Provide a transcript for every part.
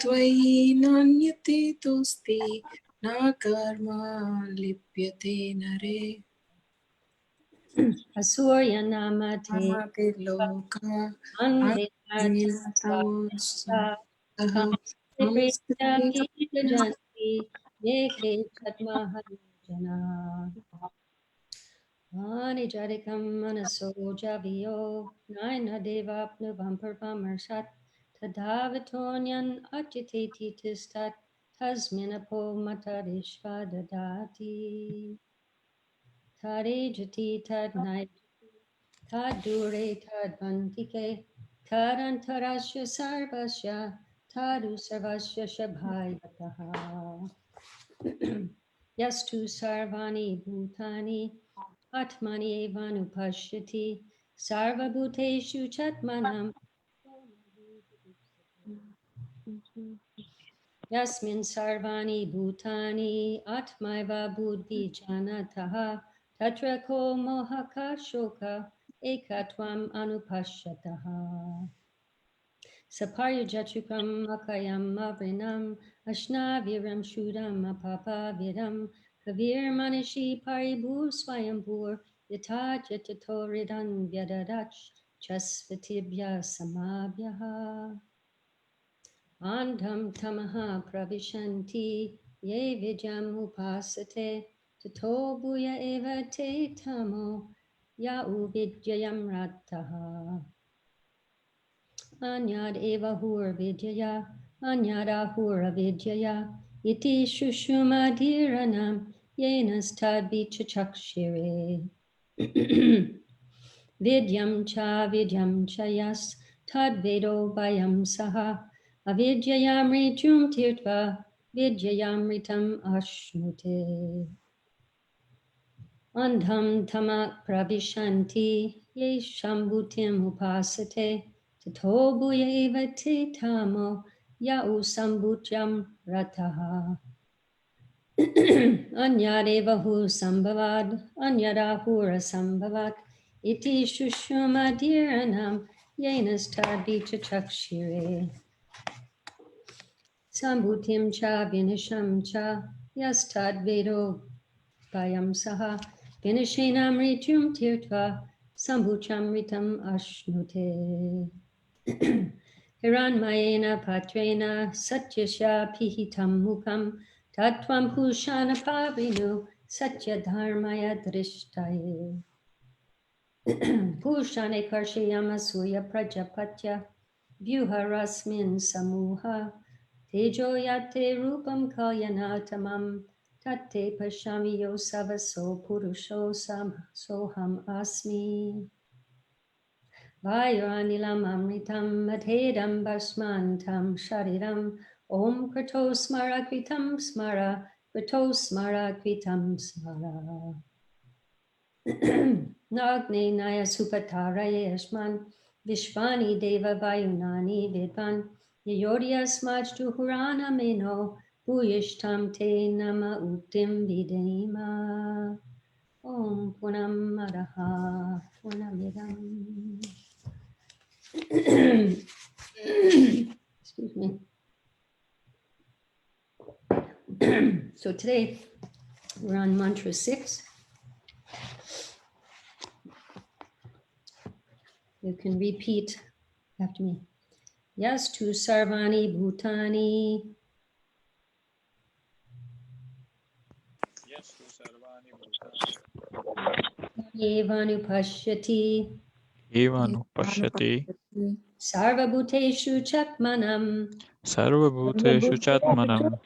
त्वयि नान्यते तोस्ति न कर्मा लिप्यते नरे Asurya namate Amate loka andhiratamasa kamsipriya kijajanti yeke chatmaharujana Anijarikam manaso javiyo naina devapnuvam parvamarshat tadavatonyan achiteti tistat tasminapo matarishva dadati tare jati tad naijati tad dure tad bantike tad antarasya sarvasya tadu sarvasya shabhayataha yastu sarvani bhutani Atmani evanupashyati sarvabhuteshu chatmanam yasmin sarvani bhutani atmaiva buddhi janataha tatra ko mohaka shoka ekatvam anupashyataha saparyajachukram akayam avrinam ashnaviram shudam apapaviram kavir manishi paribhur swayambhur yata jatato ridan vyadadach chasvatibhya samabhyaha andham tamaha pravishanti ye vidyam upasate tato bhuya eva te tamo ya uvidyayam rattaha Anyad eva hur vidyaya, anyada hura vidyaya, iti shushumadhiranam, yenas tad vichachakshire. Vidyam cha yas, tad vedo vayam saha, avidyayam rityum tirtva, vidyayam ritam ashnute. Andham tamak pravishanti, ye shambhutim upasate, Tato bhuya eva te tamo yau sambhutyam rataha. Anyadeva hu sambhavad, anyadahura sambhavat, iti shushumadiranam yenastadvicha chakshire. Sambhutim cha vinisham cha yastad vedo vayam saha, vinishenam rityum tirtva, sambhucham ritam ashnute. Hiranmayena patrena satyasya pihitam mukam tatvam pushana pavinu satya dharmaya drishtaye pushane karshiyama suya prajapatya vyuharasmin samuha tejo yate rupam kalyanatamam tate pashami yosavaso purusho soham asmi Vayuranilam amritam madhedam basmantam shariram Om krato smara kritam smara krato smara kritam smara Nagne naya supataraye ashman Vishvani deva vayunani vidvan Yayodyas majtu hurana meno Bhuyishtam te nama uttim videma Om punam madaha punamidam Excuse me. So today we're on mantra 6. You can repeat after me. Yastu sarvani bhutani. Yastu sarvani Evanupashyati. Evanupashyati Sarvabhuteshu chatmanam. Sarvabhuteshu chatmanam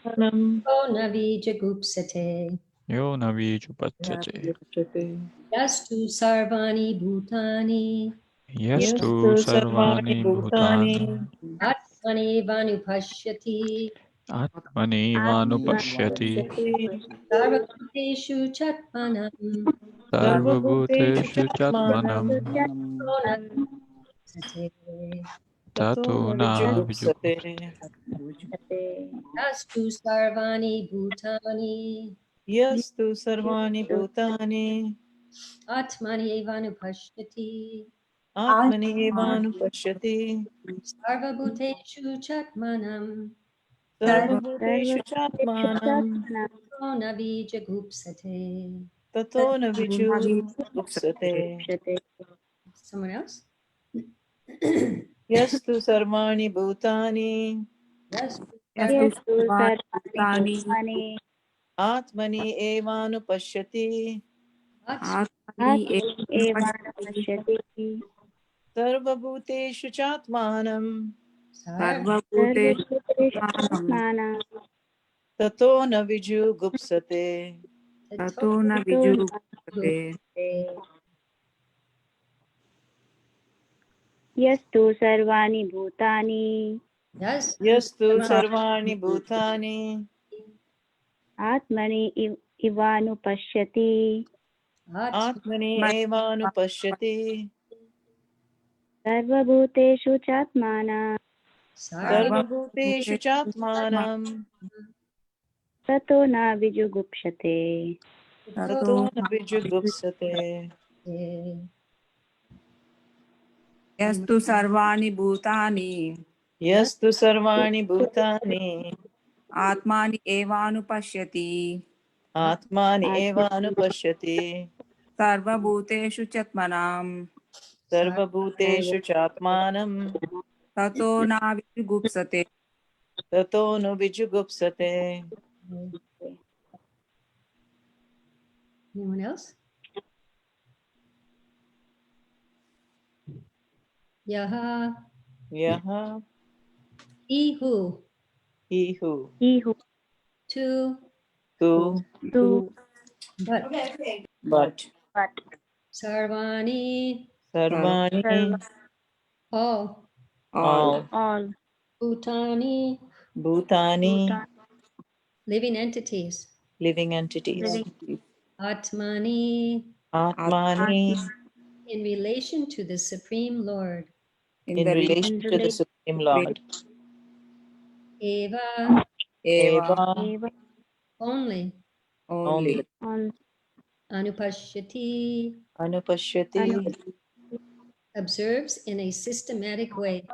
O navi jagupsate. Yo navijupachyate Yastu sarvani bhutani. Yastu sarvani bhutani Atmani vanupashyati. Atmani vanupashyati Sarvabhuteshu chatmanam. Sarvabhuteshu chatmanam O navi jagupsate. Tato navijupachyate Yastu sarvani bhutani Yastu sarvani bhutani atmani evanupashyati atmani evanupashyati sarvabhuteshu chatmanam सर्वभूतेषु चात्मानं navijagupsate. ततो न विजुगुप्सते Someone else? यस्तु सर्वाणि भूतानि Yes. यस्तु सर्वाणि भूतानि आत्मनि एवानुपश्यति आत्मनि एव पश्यति सर्वभूतेषु चात्मानं सर्वभूतेषु आत्मानं ततो न विजुगुप्सते ततो न विजुगुप्सते यस्तु सर्वाणि भूतानि Yes. यस्तु सर्वाणि भूतानि आत्मनि इवानुपश्यति आत्मनि एवानुपश्यति सर्वभूतेषु चात्मानं सर्वभूतेषु चात्मानं ततो न विजुगुप्सते ततो न विजुगुप्सते यस्तु सर्वाणि भूतानि यस्तु सर्वाणि भूतानि आत्मानि एवानुपश्यति आत्मानि एवानुपश्यति सर्वभूतेषु चात्मनां सर्वभूतेषु चात्मानं ततो न विजुगुप्सते ततो न विजुगुप्सते Anyone else? Yaha. यः He who. he who To. who But. but Sarvani. सर्वाणि All. all Bhutani. bhutani Living entities. living entities Atmani. atmani In relation to the Supreme Lord. in relation to the Supreme Lord Eva. eva Only. only Anupashyati. anupashyati Observes in a systematic way.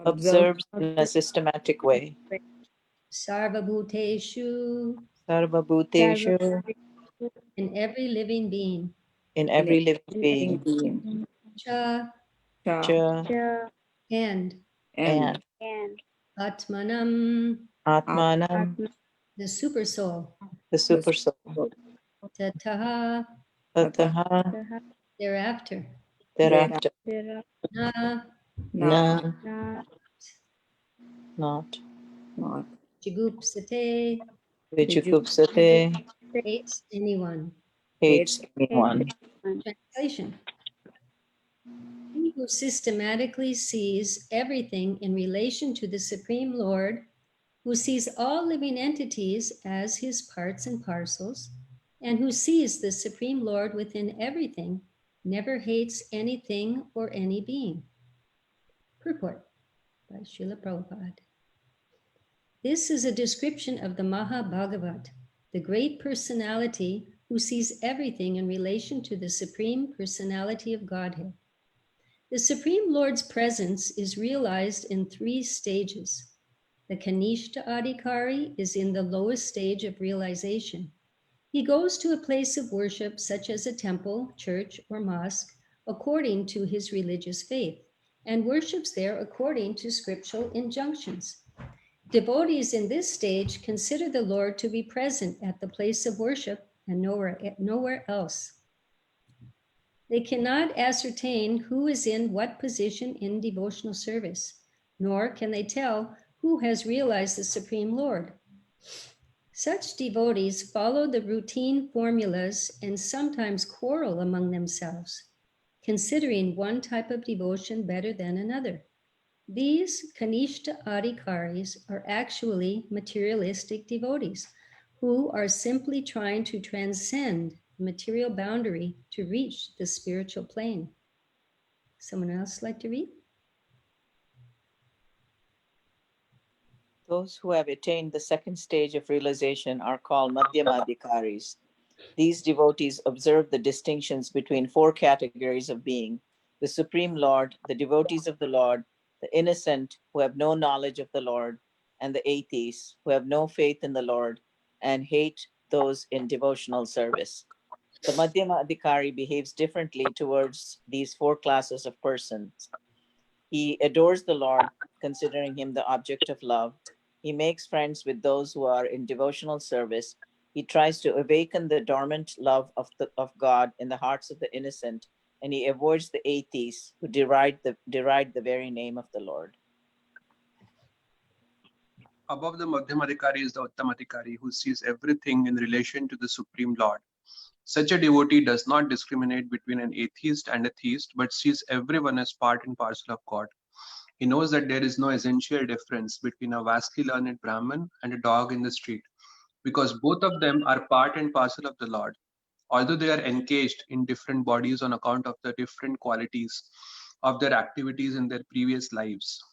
observes in a systematic way Sarvabhuteshu. sarvabhuteshu In every living being. in every living being Cha. cha And. and Atmanam. atmanam The super soul. the super soul Tataha. tataha Thereafter. thereafter Na. na not Jigupsate. vijugupsate Hates anyone. hates anyone Translation. He who systematically sees everything in relation to the Supreme Lord, who sees all living entities as his parts and parcels, and who sees the Supreme Lord within everything, never hates anything or any being. Purport by Srila Prabhupada. This is a description of the Mahabhagavat, the great personality who sees everything in relation to the Supreme Personality of Godhead. The Supreme Lord's presence is realized in 3 stages. The Kanishta Adhikari is in the lowest stage of realization. He goes to a place of worship such as a temple, church, or mosque according to his religious faith, and worships there according to scriptural injunctions. Devotees in this stage consider the Lord to be present at the place of worship and nowhere else. They cannot ascertain who is in what position in devotional service, nor can they tell who has realized the Supreme Lord. Such devotees follow the routine formulas and sometimes quarrel among themselves, considering one type of devotion better than another. These Kanishta Adhikaris are actually materialistic devotees who are simply trying to transcend the material boundary to reach the spiritual plane. Someone else like to read? Those who have attained the second stage of realization are called Madhyamadhikaris. These devotees observe the distinctions between 4 categories of being: the Supreme Lord, the devotees of the Lord, the innocent who have no knowledge of the Lord, and the atheists who have no faith in the Lord and hate those in devotional service. The Madhyama Adhikari behaves differently towards these four classes of persons. He adores the Lord, considering him the object of love. He makes friends with those who are in devotional service. He tries to awaken the dormant love of God in the hearts of the innocent, and he avoids the atheists who deride the very name of the Lord. Above the Madhyamadikari is the Uttamadikari, who sees everything in relation to the Supreme Lord. Such a devotee does not discriminate between an atheist and a theist, but sees everyone as part and parcel of God. He knows that there is no essential difference between a vastly learned Brahmin and a dog in the street, because both of them are part and parcel of the Lord. Although they are encaged in different bodies on account of the different qualities of their activities in their previous lives,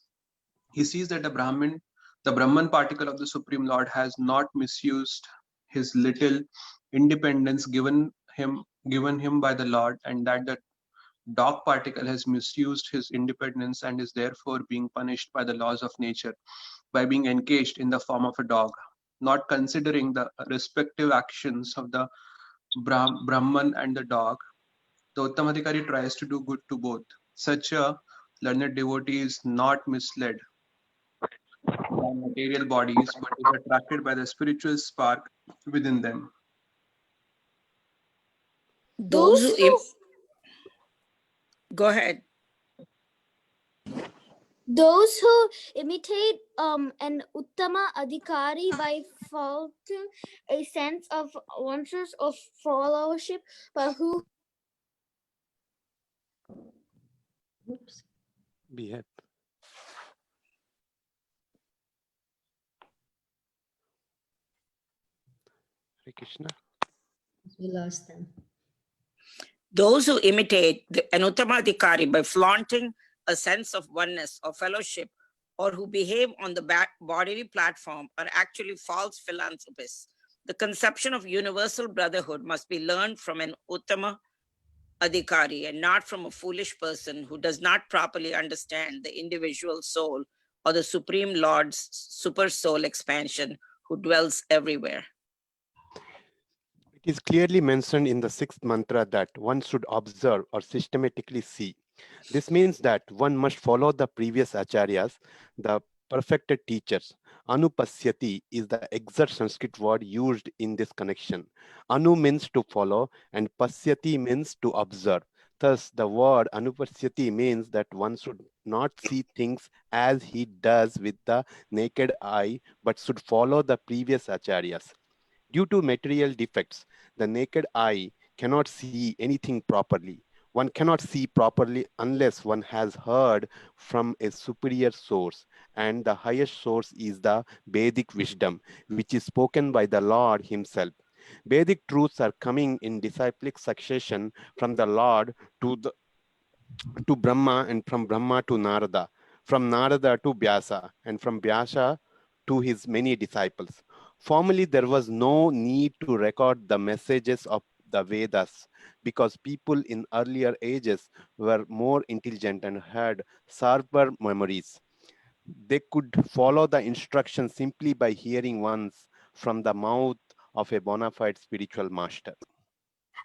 he sees that the Brahman particle of the Supreme Lord has not misused his little independence given him by the Lord, and that the dog particle has misused his independence and is therefore being punished by the laws of nature by being encaged in the form of a dog, not considering the respective actions of the Brahman and the dog. The Uttamadhikari tries to do good to both. Such a learned devotee is not misled by material bodies, but is attracted by the spiritual spark within them. Those who go ahead. Those who imitate an Uttama Adhikari by fostering a sense of oneness of followership, but who Oops. Behave. Hare Krishna. We lost them. Those who imitate an Uttamadhikari by flaunting a sense of oneness or fellowship, or who behave on the bodily platform, are actually false philanthropists. The conception of universal brotherhood must be learned from an Uttama Adhikari and not from a foolish person who does not properly understand the individual soul or the Supreme Lord's super soul expansion who dwells everywhere. It is clearly mentioned in the sixth mantra that one should observe or systematically see. This means that one must follow the previous acharyas, the perfected teachers. Anupasyati is the exact Sanskrit word used in this connection. Anu means to follow and pasyati means to observe. Thus, the word anupasyati means that one should not see things as he does with the naked eye, but should follow the previous acharyas. Due to material defects, the naked eye cannot see anything properly. One cannot see properly unless one has heard from a superior source, and the highest source is the Vedic wisdom, which is spoken by the Lord himself. Vedic truths are coming in disciplic succession from the Lord to Brahma, and from Brahma to Narada, from Narada to Vyasa, and from Vyasa to his many disciples. Formerly, there was no need to record the messages of the Vedas because people in earlier ages were more intelligent and had sharper memories. They could follow the instructions simply by hearing once from the mouth of a bona fide spiritual master.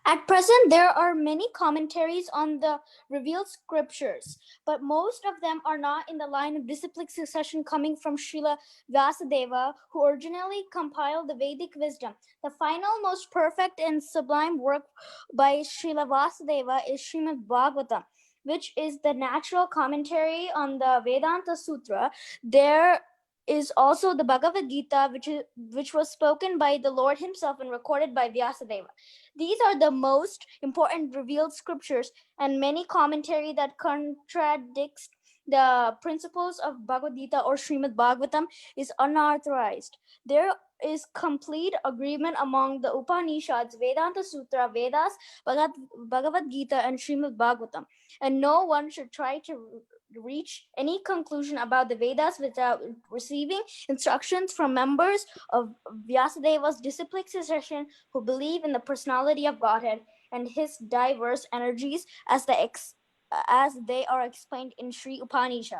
At present, there are many commentaries on the revealed scriptures, but most of them are not in the line of disciplic succession coming from Srila Vyasadeva, who originally compiled the Vedic wisdom. The final, most perfect and sublime work by Srila Vyasadeva is Srimad Bhagavatam, which is the natural commentary on the Vedanta Sutra. There is also the Bhagavad Gita, which was spoken by the Lord himself and recorded by Vyasadeva. These are the most important revealed scriptures, and many commentary that contradicts the principles of Bhagavad Gita or Srimad Bhagavatam is unauthorized. There is complete agreement among the Upanishads, Vedanta Sutra, Vedas, Bhagavad Gita, and Srimad Bhagavatam, and no one should try to reach any conclusion about the Vedas without receiving instructions from members of Vyasadeva's disciplic succession who believe in the personality of Godhead and his diverse energies as they are explained in Sri Upanishad.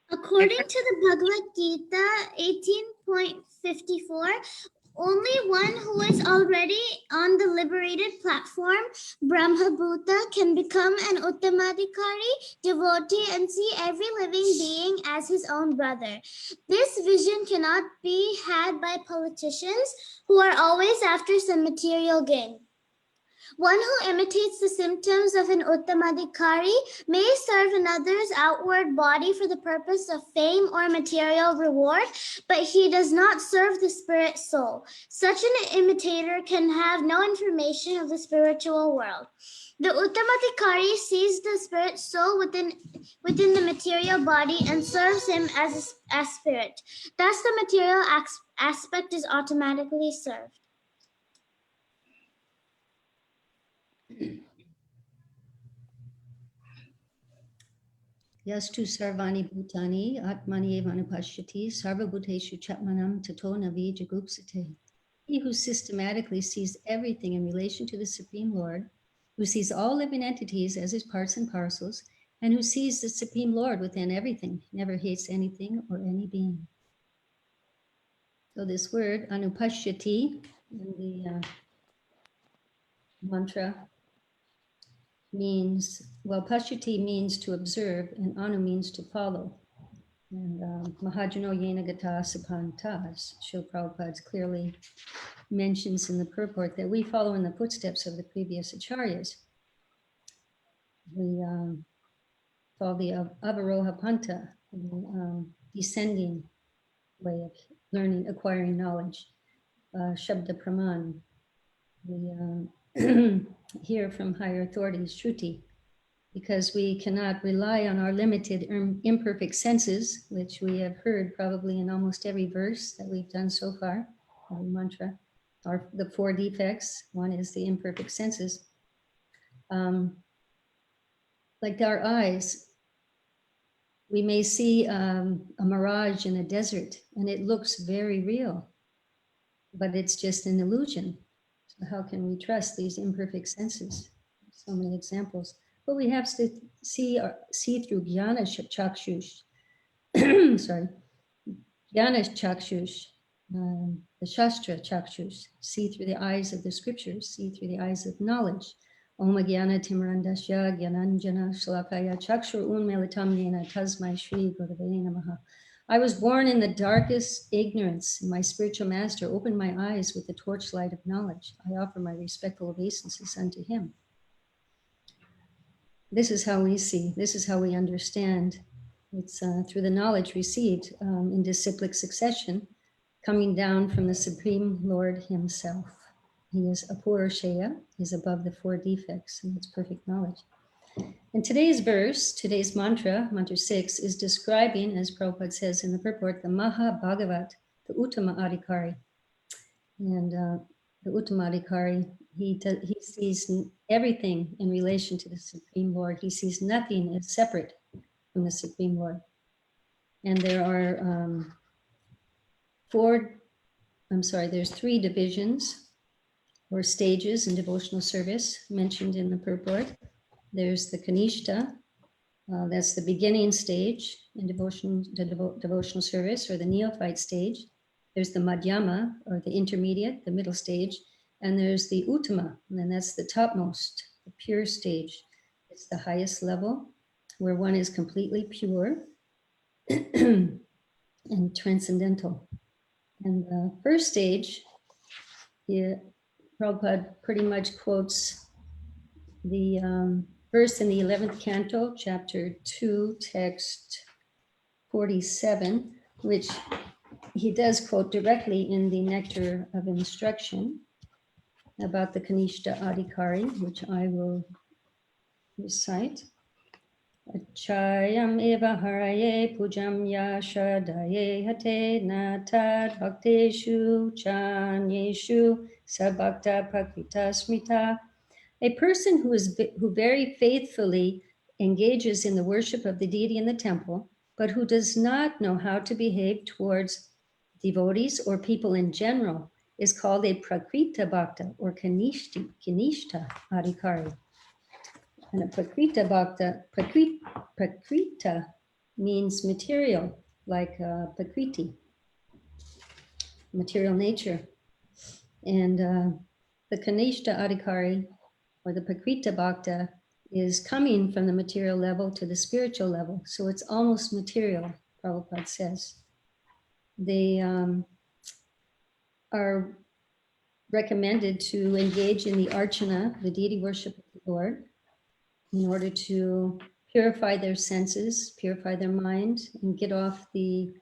According to the Bhagavad Gita 18.54, only one who is already on the liberated platform, Brahmabhuta, can become an Uttamadikari devotee and see every living being as his own brother. This vision cannot be had by politicians who are always after some material gain. One who imitates the symptoms of an Uttamadikari may serve another's outward body for the purpose of fame or material reward, but he does not serve the spirit soul. Such an imitator can have no information of the spiritual world. The Uttamadikari sees the spirit soul within the material body and serves him as spirit. Thus, the material aspect is automatically served. Yastu sarvani bhutani atmani evanupashyati sarvabhuteshu chatmanam tato navi jagupsate. He who systematically sees everything in relation to the Supreme Lord, who sees all living entities as his parts and parcels, and who sees the Supreme Lord within everything, never hates anything or any being. So this word, anupashyati, in the mantra means, well, pashyati means to observe, and anu means to follow. And Mahajano Yena Gata Sapantas, Srila Prabhupada clearly mentions in the purport that we follow in the footsteps of the previous acharyas. We follow the Avaroha Panta, the descending way of learning, acquiring knowledge, Shabda Praman. We hear from higher authorities, Shruti, because we cannot rely on our limited imperfect senses, which we have heard probably in almost every verse that we've done so far, every mantra. The four defects, one is the imperfect senses. Like our eyes, we may see a mirage in a desert and it looks very real, but it's just an illusion. So how can we trust these imperfect senses? So many examples. But we have to see through jnana chakshush, sorry, jnana chakshush, the shastra chakshush, see through the eyes of the scriptures, see through the eyes of knowledge. Om jnana timrandasya jnananjana shalakaya chakshur unmelitam yena tasmai shri gurave namaha. I was born in the darkest ignorance, and my spiritual master opened my eyes with the torchlight of knowledge. I offer my respectful obeisances unto him. This is how we see, this is how we understand. It's through the knowledge received in disciplic succession, coming down from the Supreme Lord himself. He is Apurusheya, he's above the four defects, and it's perfect knowledge. And today's verse, today's mantra, mantra 6, is describing, as Prabhupada says in the purport, the Maha Bhagavat, the Uttama Adhikari. And the Uttama Adhikari, he sees everything in relation to the Supreme Lord. He sees nothing as separate from the Supreme Lord. And there are there's 3 divisions or stages in devotional service mentioned in the purport. There's the Kanishta, that's the beginning stage in devotional service, or the neophyte stage. There's the Madhyama, or the intermediate, the middle stage, and there's the Uttama, and that's the topmost, the pure stage. It's the highest level, where one is completely pure and transcendental. And the first stage, Prabhupada pretty much quotes the verse in the 11th canto, chapter 2, text 47, which he does quote directly in the Nectar of Instruction about the Kanishta Adhikari, which I will recite. Achayam eva haraye pujam yashadaye hate natad bhakteshu chanyeshu sabhakta prakrita smita. A person who very faithfully engages in the worship of the deity in the temple, but who does not know how to behave towards devotees or people in general, is called a prakrita bhakta or kanishta adhikari. And a prakrita means material, like Prakriti, material nature. And the Kanishta Adhikari, or the Prakrita Bhakta, is coming from the material level to the spiritual level. So it's almost material, Prabhupada says. They are recommended to engage in the archana, the deity worship of the Lord, in order to purify their senses, purify their mind, and get off the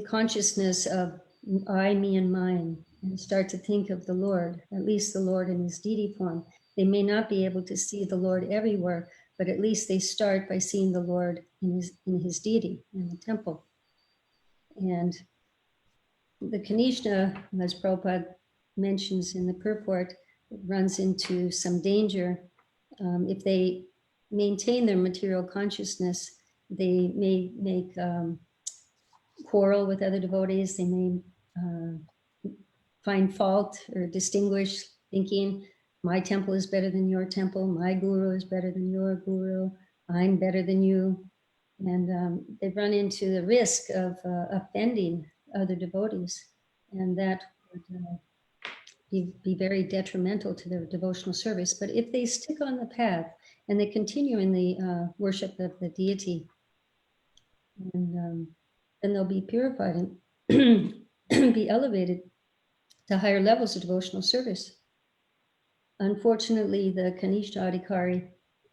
consciousness of I, me, and mine, and start to think of the Lord, at least the Lord in his deity form. They may not be able to see the Lord everywhere, but at least they start by seeing the Lord in his deity, in the temple. And the Kanishna, as Prabhupada mentions in the purport, runs into some danger. If they maintain their material consciousness, they may make quarrel with other devotees. They may find fault or distinguish, thinking my temple is better than your temple, my guru is better than your guru, I'm better than you. And they run into the risk of offending other devotees, and that would be very detrimental to their devotional service. But if they stick on the path and they continue in the worship of the deity, and then they'll be purified and be elevated to higher levels of devotional service. Unfortunately, the Kanishta Adhikari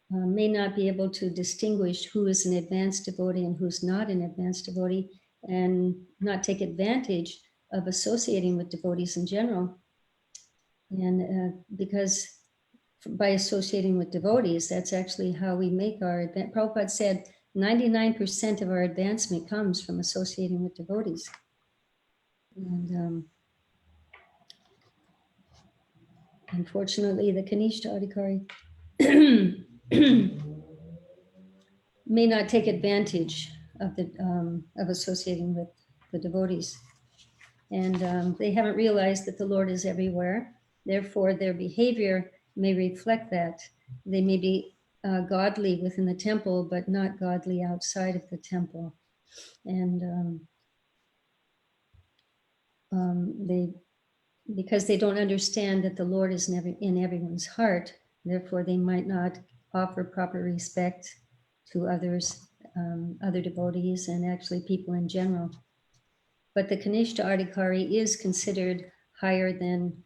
may not be able to distinguish who is an advanced devotee and who's not an advanced devotee, and not take advantage of associating with devotees in general. And because by associating with devotees, that's actually how we make our advance. Prabhupada said 99% of our advancement comes from associating with devotees. And unfortunately, the Kanishta Adhikari may not take advantage of of associating with the devotees. And they haven't realized that the Lord is everywhere. Therefore, their behavior may reflect that. They may be godly within the temple, but not godly outside of the temple. And because they don't understand that the Lord is in everyone's heart, therefore they might not offer proper respect to others, other devotees, and actually people in general. But the Kanishta Adhikari is considered higher than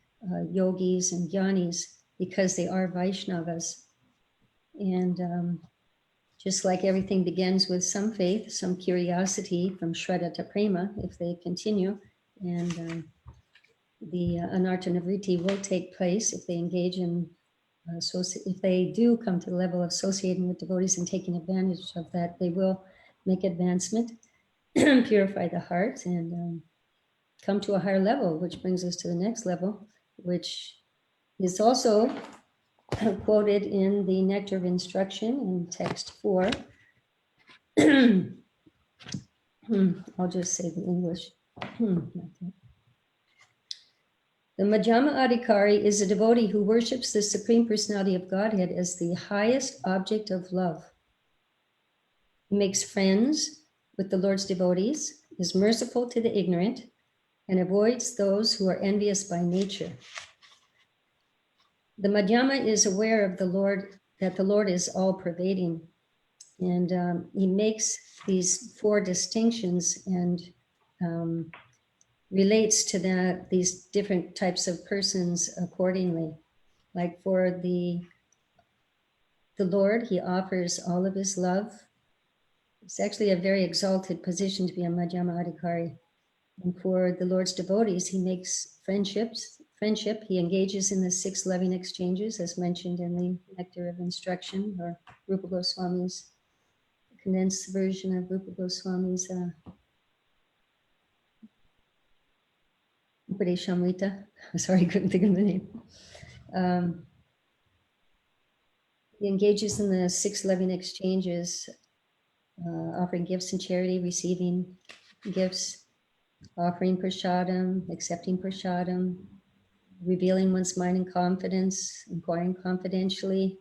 yogis and jnanis because they are Vaishnavas. And just like everything begins with some faith, some curiosity from Shraddha to Prema, if they continue, and the Anartha Nivritti will take place if they engage in, if they do come to the level of associating with devotees and taking advantage of that, they will make advancement, purify the heart, and come to a higher level, which brings us to the next level, which is also quoted in the Nectar of Instruction in text 4. I'll just say the English. The Madhyama Adhikari is a devotee who worships the Supreme Personality of Godhead as the highest object of love. He makes friends with the Lord's devotees, is merciful to the ignorant, and avoids those who are envious by nature. The Madhyama is aware of the Lord, that the Lord is all-pervading, and he makes these 4 distinctions and relates to these different types of persons accordingly. Like for the Lord, he offers all of his love. It's actually a very exalted position to be a Madhyama Adhikari. And for the Lord's devotees, he makes friendship. He engages in the 6 loving exchanges, as mentioned in the Nectar of Instruction, or Rupa Goswami's condensed version of Rupa Goswami's Upadeshamrita. Sorry, couldn't think of the name. He engages in the 6 loving exchanges, offering gifts and charity, receiving gifts, offering prasadam, accepting prasadam, revealing one's mind in confidence, inquiring confidentially,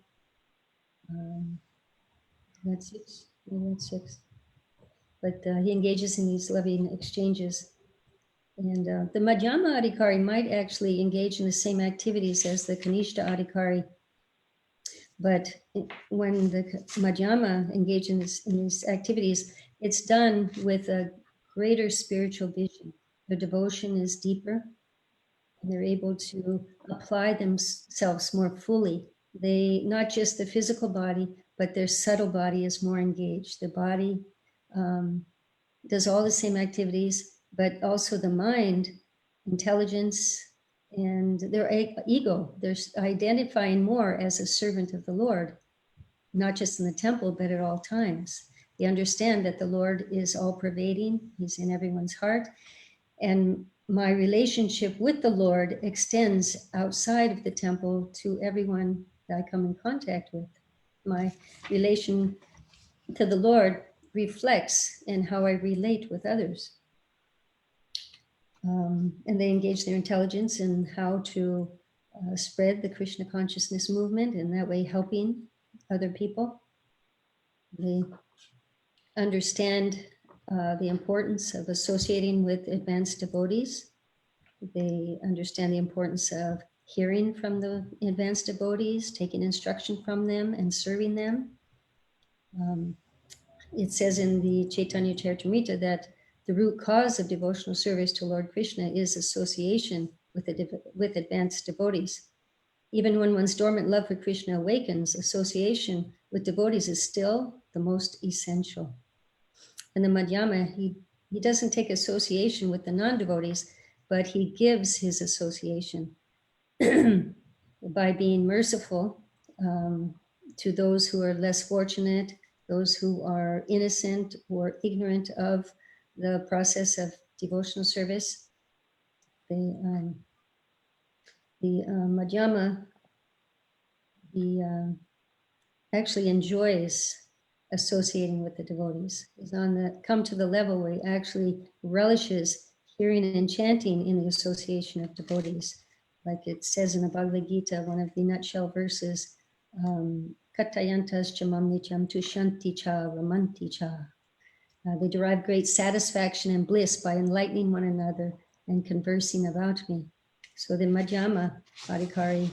That's 6. Maybe that's 6. But he engages in these loving exchanges. And the Madhyama Adhikari might actually engage in the same activities as the Kanishta Adhikari. But when the Madhyama engage in these activities, it's done with a greater spiritual vision. Their devotion is deeper, and they're able to apply themselves more fully. They, not just the physical body, but their subtle body is more engaged. The body does all the same activities, but also the mind, intelligence, and their ego. They're identifying more as a servant of the Lord, not just in the temple, but at all times. They understand that the Lord is all pervading. He's in everyone's heart. And my relationship with the Lord extends outside of the temple to everyone that I come in contact with. My relation to the Lord reflects in how I relate with others. And they engage their intelligence in how to spread the Krishna consciousness movement, and that way helping other people. They understand the importance of associating with advanced devotees. They understand the importance of hearing from the advanced devotees, taking instruction from them, and serving them. It says in the Chaitanya Charitamrita that the root cause of devotional service to Lord Krishna is association with advanced devotees. Even when one's dormant love for Krishna awakens, association with devotees is still the most essential. And the Madhyama, he doesn't take association with the non-devotees, but he gives his association by being merciful to those who are less fortunate, those who are innocent or ignorant of the process of devotional service. The Madhyama, he actually enjoys associating with the devotees. He's come to the level where he actually relishes hearing and chanting in the association of devotees. Like it says in the Bhagavad Gita, one of the nutshell verses, Katayantas chamam nityam tushanti cha ramanti cha. They derive great satisfaction and bliss by enlightening one another and conversing about me. So the Madhyama Adhikari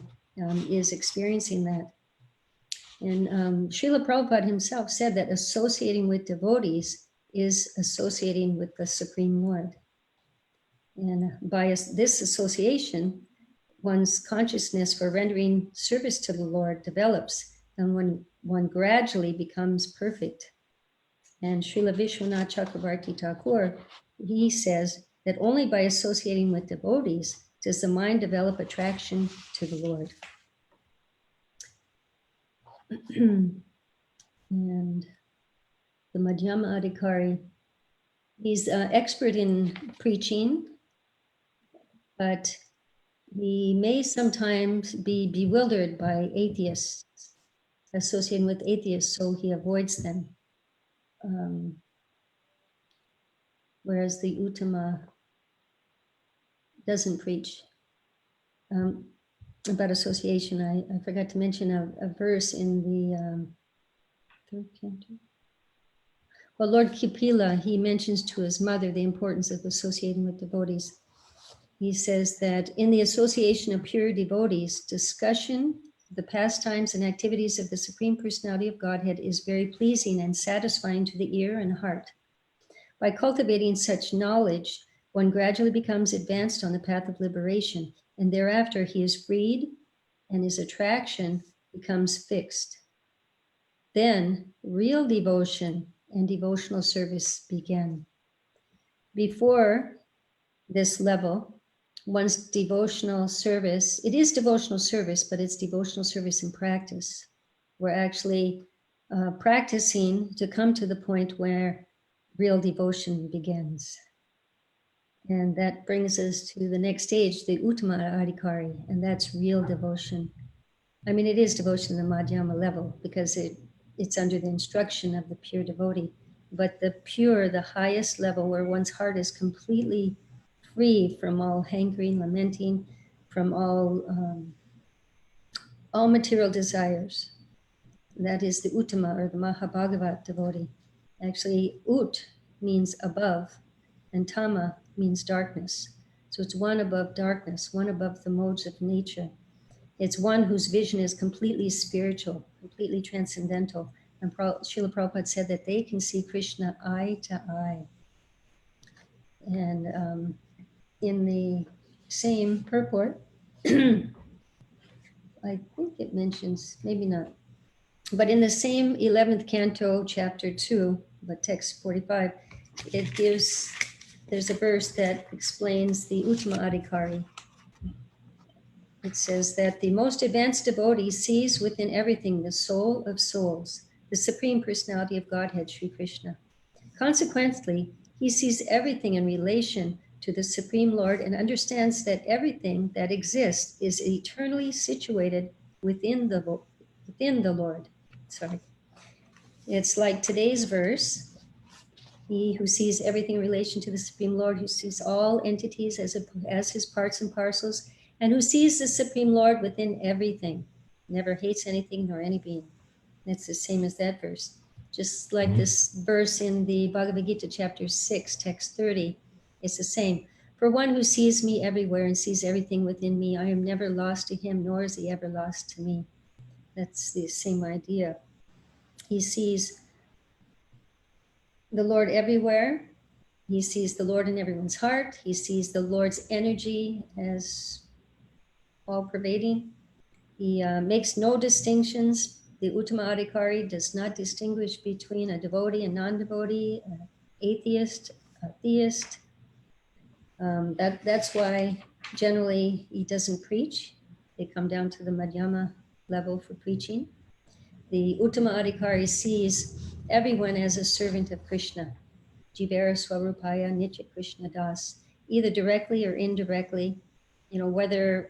is experiencing that. And Srila Prabhupada himself said that associating with devotees is associating with the Supreme Lord. And by this association, one's consciousness for rendering service to the Lord develops, and when one gradually becomes perfect. And Srila Vishwanath Chakravarti Thakur, he says that only by associating with devotees does the mind develop attraction to the Lord. And the Madhyama Adhikari, he's expert in preaching, but he may sometimes be bewildered by atheists, associating with atheists, so he avoids them. Whereas the Uttama doesn't preach. About association, I forgot to mention a verse in the third canto. Well, Lord Kapila, he mentions to his mother the importance of associating with devotees. He says that in the association of pure devotees, discussion of the pastimes and activities of the Supreme Personality of Godhead is very pleasing and satisfying to the ear and heart. By cultivating such knowledge, one gradually becomes advanced on the path of liberation, and thereafter he is freed and his attraction becomes fixed. Then real devotion and devotional service begin. Before this level, one's devotional service, it is devotional service, but it's devotional service in practice. We're actually practicing to come to the point where real devotion begins. And that brings us to the next stage, the Uttama Adhikari, and that's real devotion. I mean, it is devotion at the Madhyama level because it's under the instruction of the pure devotee. But the pure, the highest level where one's heart is completely free from all hankering, lamenting, from all material desires. that is the Uttama or the Mahabhagavat devotee. Actually, Ut means above, and Tama means darkness. So it's one above darkness, one above the modes of nature. It's one whose vision is completely spiritual, completely transcendental. And Srila Prabhupada said that they can see Krishna eye to eye. And in the same purport, I think it mentions, maybe not, but in the same 11th canto, chapter 2, but text 45, it gives, there's a verse that explains the Uttama Adhikari. It says that the most advanced devotee sees within everything the soul of souls, the supreme personality of Godhead, Sri Krishna. Consequently, he sees everything in relation to the Supreme Lord and understands that everything that exists is eternally situated within the Lord. Sorry. It's like today's verse. He who sees everything in relation to the Supreme Lord, who sees all entities as his parts and parcels, and who sees the Supreme Lord within everything, never hates anything nor any being. It's the same as that verse. Just like this verse in the Bhagavad Gita, chapter 6, text 30, it's the same. For one who sees me everywhere and sees everything within me, I am never lost to him, nor is he ever lost to me. That's the same idea. He sees the Lord everywhere. He sees the Lord in everyone's heart. He sees the Lord's energy as all-pervading. He makes no distinctions. The Uttama Adhikari does not distinguish between a devotee and non-devotee, an atheist, a theist. That's why generally he doesn't preach. They come down to the Madhyama level for preaching. The Uttama Adhikari sees everyone as a servant of Krishna. Jivara Swarupaya Nitya Krishna Das, either directly or indirectly, whether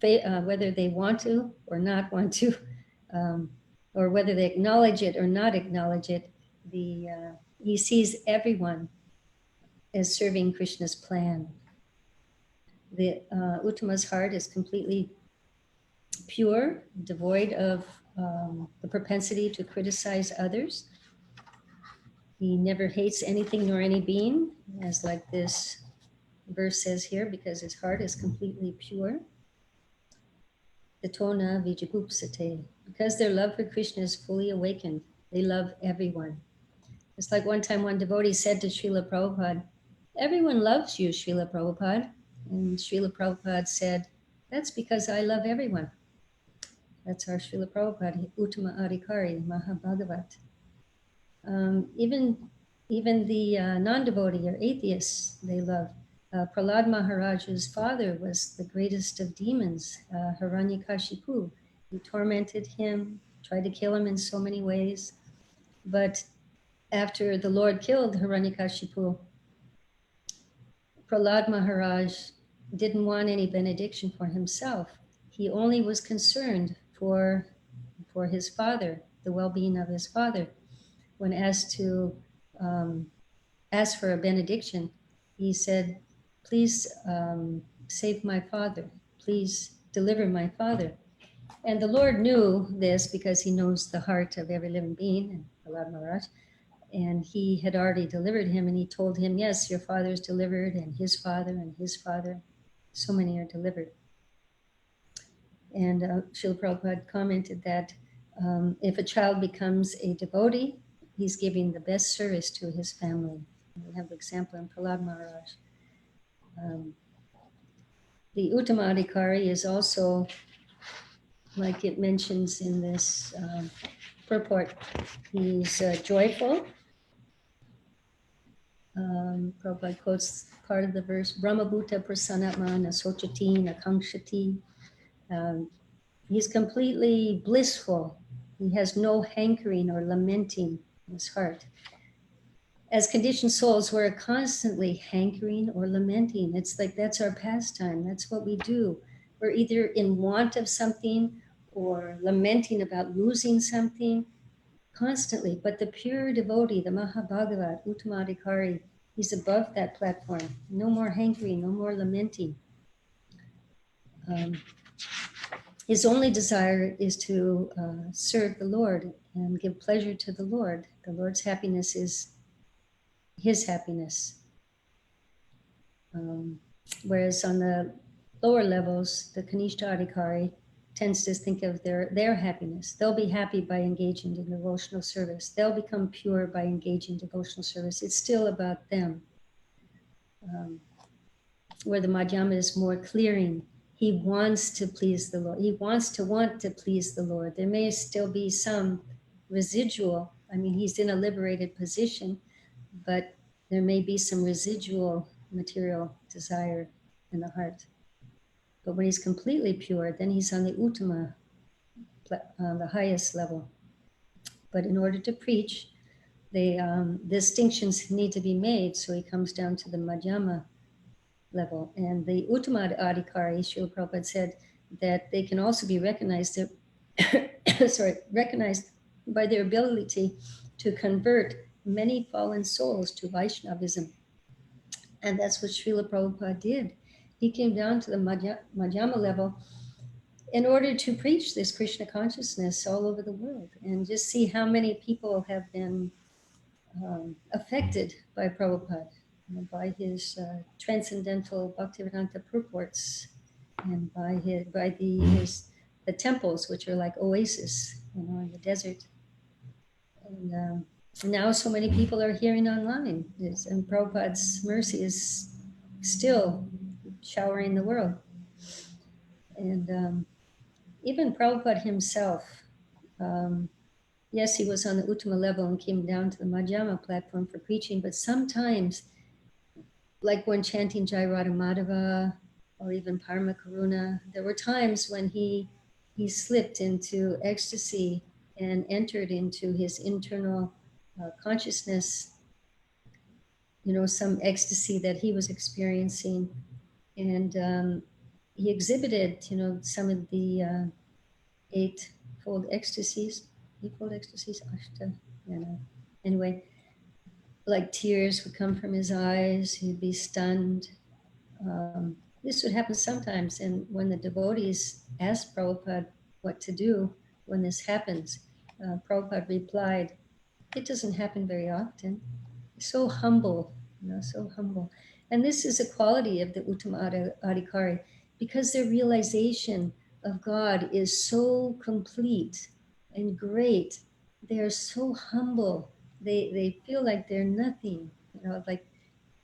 they want to or not want to, or whether they acknowledge it or not acknowledge it, he sees everyone as serving Krishna's plan. The Uttama's heart is completely pure, devoid of the propensity to criticize others. He never hates anything nor any being, as like this verse says here, because his heart is completely pure. Tatona vijagupsate. Because their love for Krishna is fully awakened, they love everyone. It's like one time one devotee said to Srila Prabhupada, "Everyone loves you, Srila Prabhupada." And Srila Prabhupada said, "That's because I love everyone." That's our Srila Prabhupada, Uttama Adhikari, Mahabhagavat. Even the non-devotee or atheists, they love. Prahlad Maharaj's father was the greatest of demons, Hiranyakashipu. He tormented him, tried to kill him in so many ways. But after the Lord killed Hiranyakashipu, Prahlad Maharaj didn't want any benediction for himself. He only was concerned for his father, the well-being of his father. When asked to ask for a benediction, he said, "Please save my father. Please deliver my father." And the Lord knew this because he knows the heart of every living being, and Prahlad Maharaj, and he had already delivered him, and he told him, "Yes, your father is delivered, and his father, and his father. So many are delivered." And Srila Prabhupada commented that if a child becomes a devotee, he's giving the best service to his family. We have the example in Prahlad Maharaj. The Uttama Adhikari is also, like it mentions in this purport, he's joyful. Prabhupada quotes part of the verse, Brahmabhuta prasanatma na sochati na kankshati. He's completely blissful. He has no hankering or lamenting in his heart. As conditioned souls, we're constantly hankering or lamenting. It's like that's our pastime. That's what we do. We're either in want of something or lamenting about losing something constantly. But the pure devotee, the Mahabhagavat, Uttama Adhikari, he's above that platform. No more hankering, no more lamenting. his only desire is to serve the Lord and give pleasure to the Lord. The Lord's happiness is his happiness. Whereas on the lower levels, the Kanishta Adhikari tends to think of their happiness. They'll be happy by engaging in devotional service. They'll become pure by engaging in devotional service. It's still about them. Where the Madhyama is more clearing. He wants to please the Lord. He wants to please the Lord. There may still be some residual. I mean, he's in a liberated position, but there may be some residual material desire in the heart. But when he's completely pure, then he's on the Uttama, the highest level. But in order to preach, the distinctions need to be made. So he comes down to the Madhyama level. And the Uttama Adhikari, Srila Prabhupada said that they can also be recognized, recognized by their ability to convert many fallen souls to Vaishnavism. And that's what Srila Prabhupada did. He came down to the Madhyama level in order to preach this Krishna consciousness all over the world and just see how many people have been affected by Prabhupada, by his transcendental Bhaktivedanta purports, and by the temples, which are like oases, in the desert. And now so many people are hearing online, and Prabhupada's mercy is still showering the world. And even Prabhupada himself, yes, he was on the Uttama level and came down to the Madhyama platform for preaching, but sometimes, like when chanting Jai Radha Madhava or even Parama Karuna, there were times when he slipped into ecstasy and entered into his internal consciousness, some ecstasy that he was experiencing. And he exhibited, some of the eightfold ecstasies, ashta, anyway, like tears would come from his eyes, he'd be stunned. This would happen sometimes, and when the devotees asked Prabhupada what to do when this happens, Prabhupada replied, "It doesn't happen very often." So humble, so humble. And this is a quality of the Uttama Adhikari, because their realization of God is so complete and great. They are so humble. They feel like they're nothing,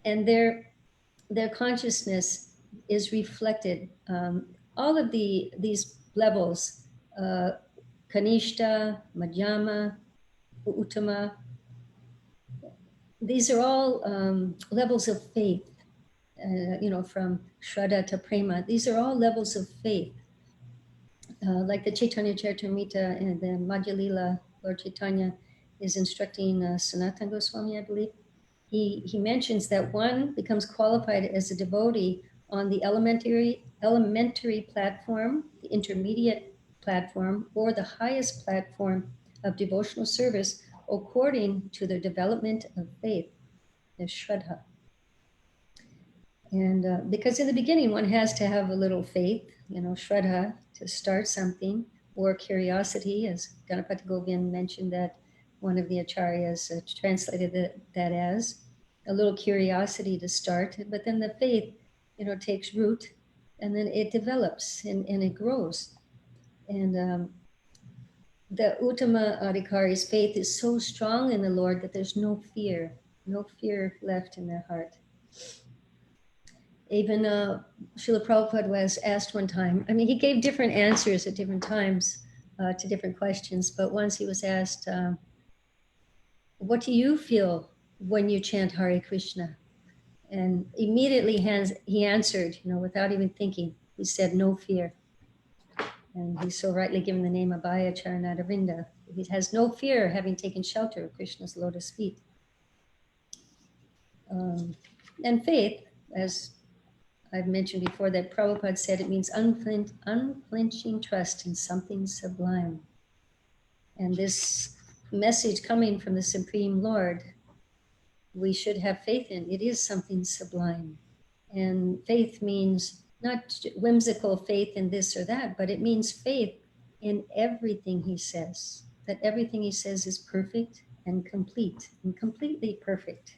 and their consciousness is reflected. All of these levels, Kanishta, Madhyama, Uttama, these are all levels of faith, from Shraddha to Prema. These are all levels of faith. Like the Chaitanya Charitamrita and the Madhya Lila, Lord Chaitanya is instructing Sanatana Goswami, I believe. He mentions that one becomes qualified as a devotee on the elementary platform, the intermediate platform, or the highest platform of devotional service according to their development of faith, the Shraddha. And because in the beginning, one has to have a little faith, Shraddha, to start something, or curiosity, as Ganapati Govind mentioned that one of the acharyas translated that as a little curiosity to start, but then the faith, takes root, and then it develops and it grows. And the Uttama Adhikari's faith is so strong in the Lord that there's no fear left in their heart. Even Srila Prabhupada was asked one time, he gave different answers at different times to different questions, but once he was asked, what do you feel when you chant Hare Krishna? And immediately he answered, without even thinking, he said, no fear. And he's so rightly given the name Abhaya Charanadavinda. He has no fear having taken shelter of Krishna's lotus feet. And faith, as I've mentioned before, that Prabhupada said, it means unflinching trust in something sublime. And this message coming from the Supreme Lord, we should have faith in. It is something sublime. And faith means not whimsical faith in this or that, but it means faith in everything he says, that everything he says is perfect and complete and completely perfect.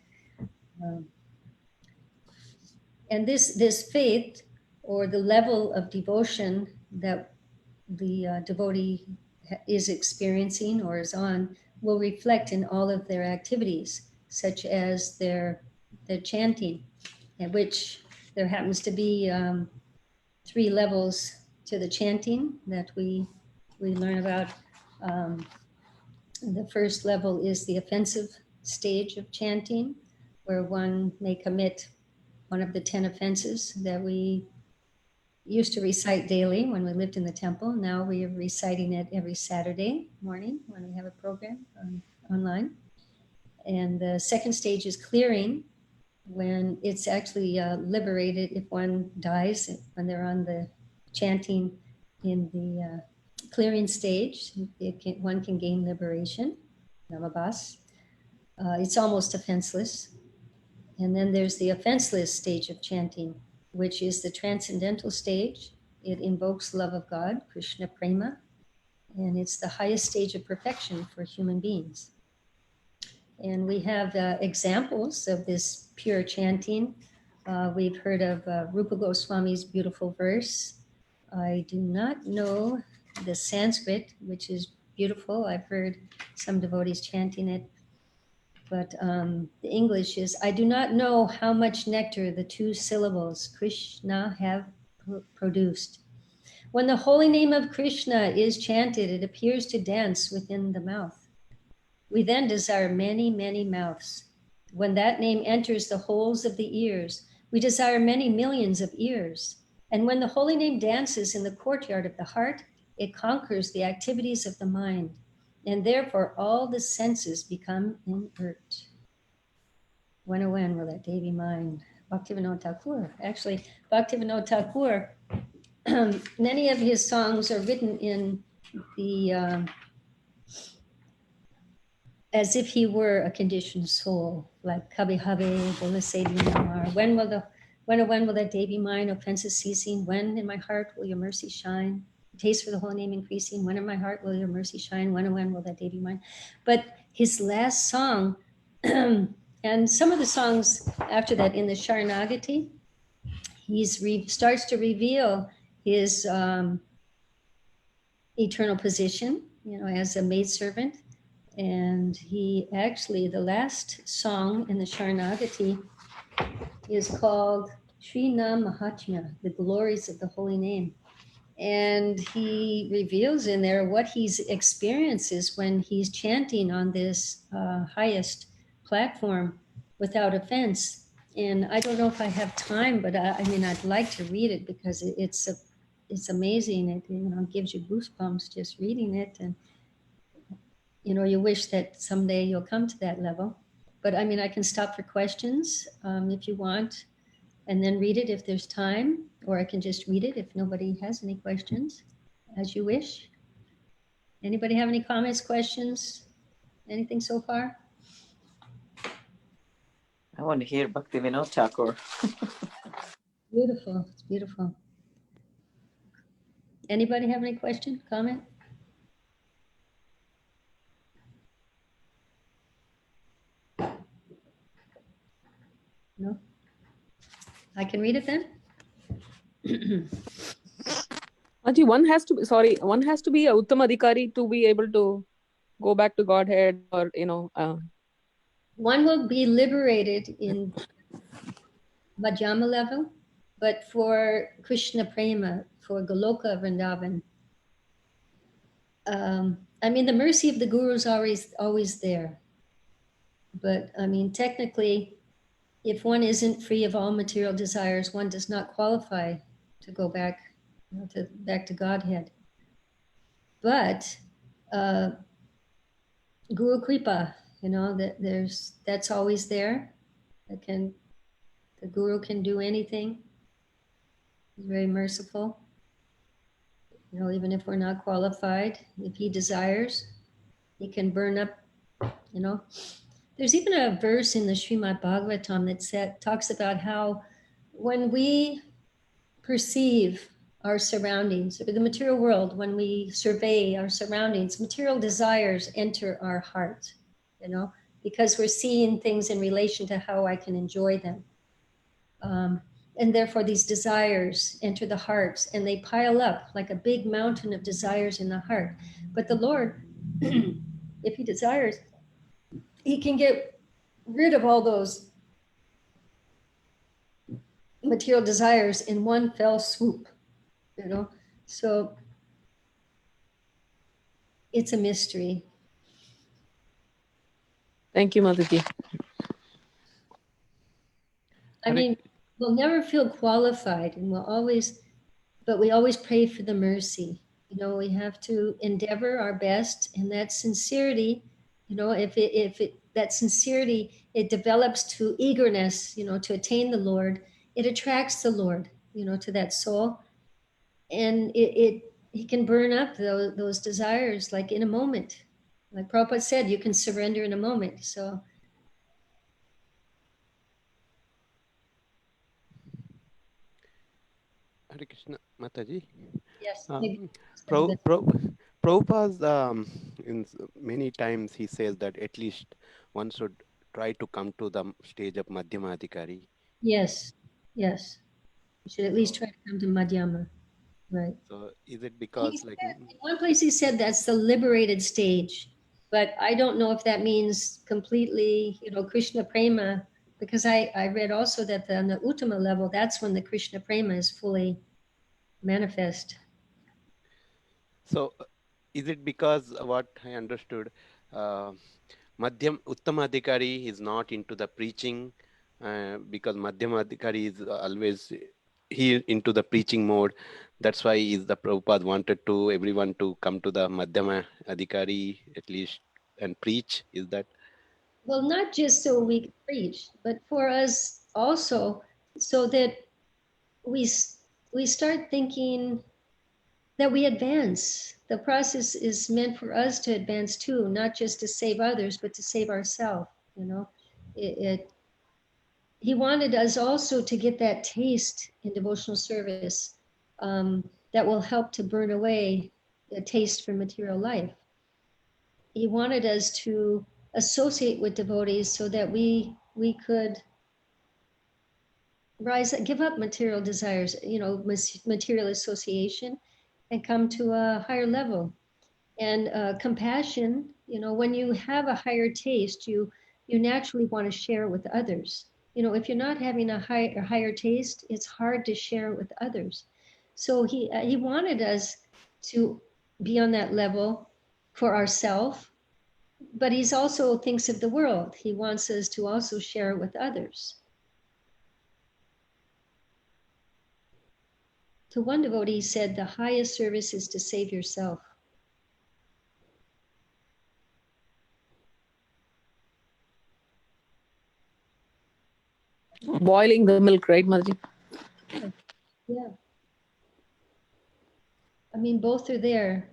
And this faith, or the level of devotion that the devotee is experiencing or is on, will reflect in all of their activities, such as their chanting, at which there happens to be 3 levels to the chanting that we learn about. The first level is the offensive stage of chanting, where one may commit one of the 10 offenses that we used to recite daily when we lived in the temple. Now we are reciting it every Saturday morning when we have a program online. And the second stage is clearing, when it's actually liberated if one dies, when they're on the chanting in the clearing stage, one can gain liberation, namabas. It's almost offenseless. And then there's the offenseless stage of chanting, which is the transcendental stage. It invokes love of God, Krishna Prema, and it's the highest stage of perfection for human beings. And we have examples of this pure chanting. We've heard of Rupa Goswami's beautiful verse. I do not know the Sanskrit, which is beautiful. I've heard some devotees chanting it. But the English is, I do not know how much nectar the 2 syllables Krishna have produced. When the holy name of Krishna is chanted, it appears to dance within the mouth. We then desire many, many mouths. When that name enters the holes of the ears, we desire many millions of ears. And when the holy name dances in the courtyard of the heart, it conquers the activities of the mind. And therefore, all the senses become inert. When will that day be mine? Bhaktivinoda Thakur. Actually, Bhaktivinoda Thakur, many of his songs are written in the, as if he were a conditioned soul, like Kabhi Habe, Bola Se Din Amar. When will that day be mine? Offenses ceasing. When in my heart will your mercy shine? Taste for the holy name increasing. When in my heart will your mercy shine? When will that day be mine? But his last song, and some of the songs after that in the Sharanagati, he starts to reveal his eternal position, as a maidservant. And he actually, the last song in the Sharanagati is called Sri Nam Mahatmya, the glories of the holy name. And he reveals in there what his experiences when he's chanting on this highest platform without offense. And I don't know if I have time, but I mean, I'd like to read it because it's amazing. It gives you goosebumps just reading it. And you wish that someday you'll come to that level. But I mean, I can stop for questions if you want, and then read it if there's time, or I can just read it if nobody has any questions, as you wish. Anybody have any comments, questions, anything so far? I want to hear Bhaktivinoda Thakur. Beautiful, it's beautiful. Anybody have any question, comment? No? I can read it then? Aji, one has to be a Uttamadhikari to be able to go back to Godhead, or One will be liberated in Madhyama level, but for Krishna Prema, for Goloka Vrindavan, I mean, the mercy of the Guru is always there. But I mean, technically, if one isn't free of all material desires, one does not qualify to go back, back to Godhead. But Guru Kripa, that's always there. The Guru can do anything. He's very merciful. Even if we're not qualified, if he desires, he can burn up, There's even a verse in the Srimad Bhagavatam that talks about how when we perceive our surroundings, the material world, when we survey our surroundings, material desires enter our heart, you know, because we're seeing things in relation to how I can enjoy them. And therefore these desires enter the hearts and they pile up like a big mountain of desires in the heart. But the Lord, if he desires, he can get rid of all those material desires in one fell swoop, you know. So it's a mystery. Thank you, Mataji. I mean, we'll never feel qualified, and but we always pray for the mercy. You know, we have to endeavor our best, and that sincerity, you know, if that sincerity, it develops to eagerness, you know, to attain the Lord, it attracts the Lord, you know, to that soul, and he can burn up those desires like in a moment. Like Prabhupada said, you can surrender in a moment. So Hare Krishna, Mataji. yes, Prabhupada, many times he says that at least one should try to come to the stage of Madhyama Adhikari. yes, yes. You should at least try to come to Madhyama, right? So is it He because said, like in one place he said that's the liberated stage, but I don't know if that means completely, you know, Krishna Prema, because I read also that on the Uttama level, that's when the Krishna Prema is fully manifest. so is it because what I understood, Uttama Adhikari is not into the preaching, because Madhyama Adhikari is always he into the preaching mode. That's why is the Prabhupada wanted to everyone to come to the Madhyama Adhikari at least and preach. Is that? Well, not just so we can preach, but for us also, so that we start thinking that we advance. The process is meant for us to advance too, not just to save others, but to save ourselves. You know, he wanted us also to get that taste in devotional service that will help to burn away the taste for material life. He wanted us to associate with devotees so that we could give up material desires, you know, material association, and come to a higher level. And compassion, you know, when you have a higher taste, you naturally want to share with others. You know, if you're not having a higher taste, it's hard to share with others. So he wanted us to be on that level for ourselves, but he's also thinks of the world. He wants us to also share with others. To one devotee, he said, the highest service is to save yourself. Boiling the milk, right, Mataji? Yeah. I mean, both are there.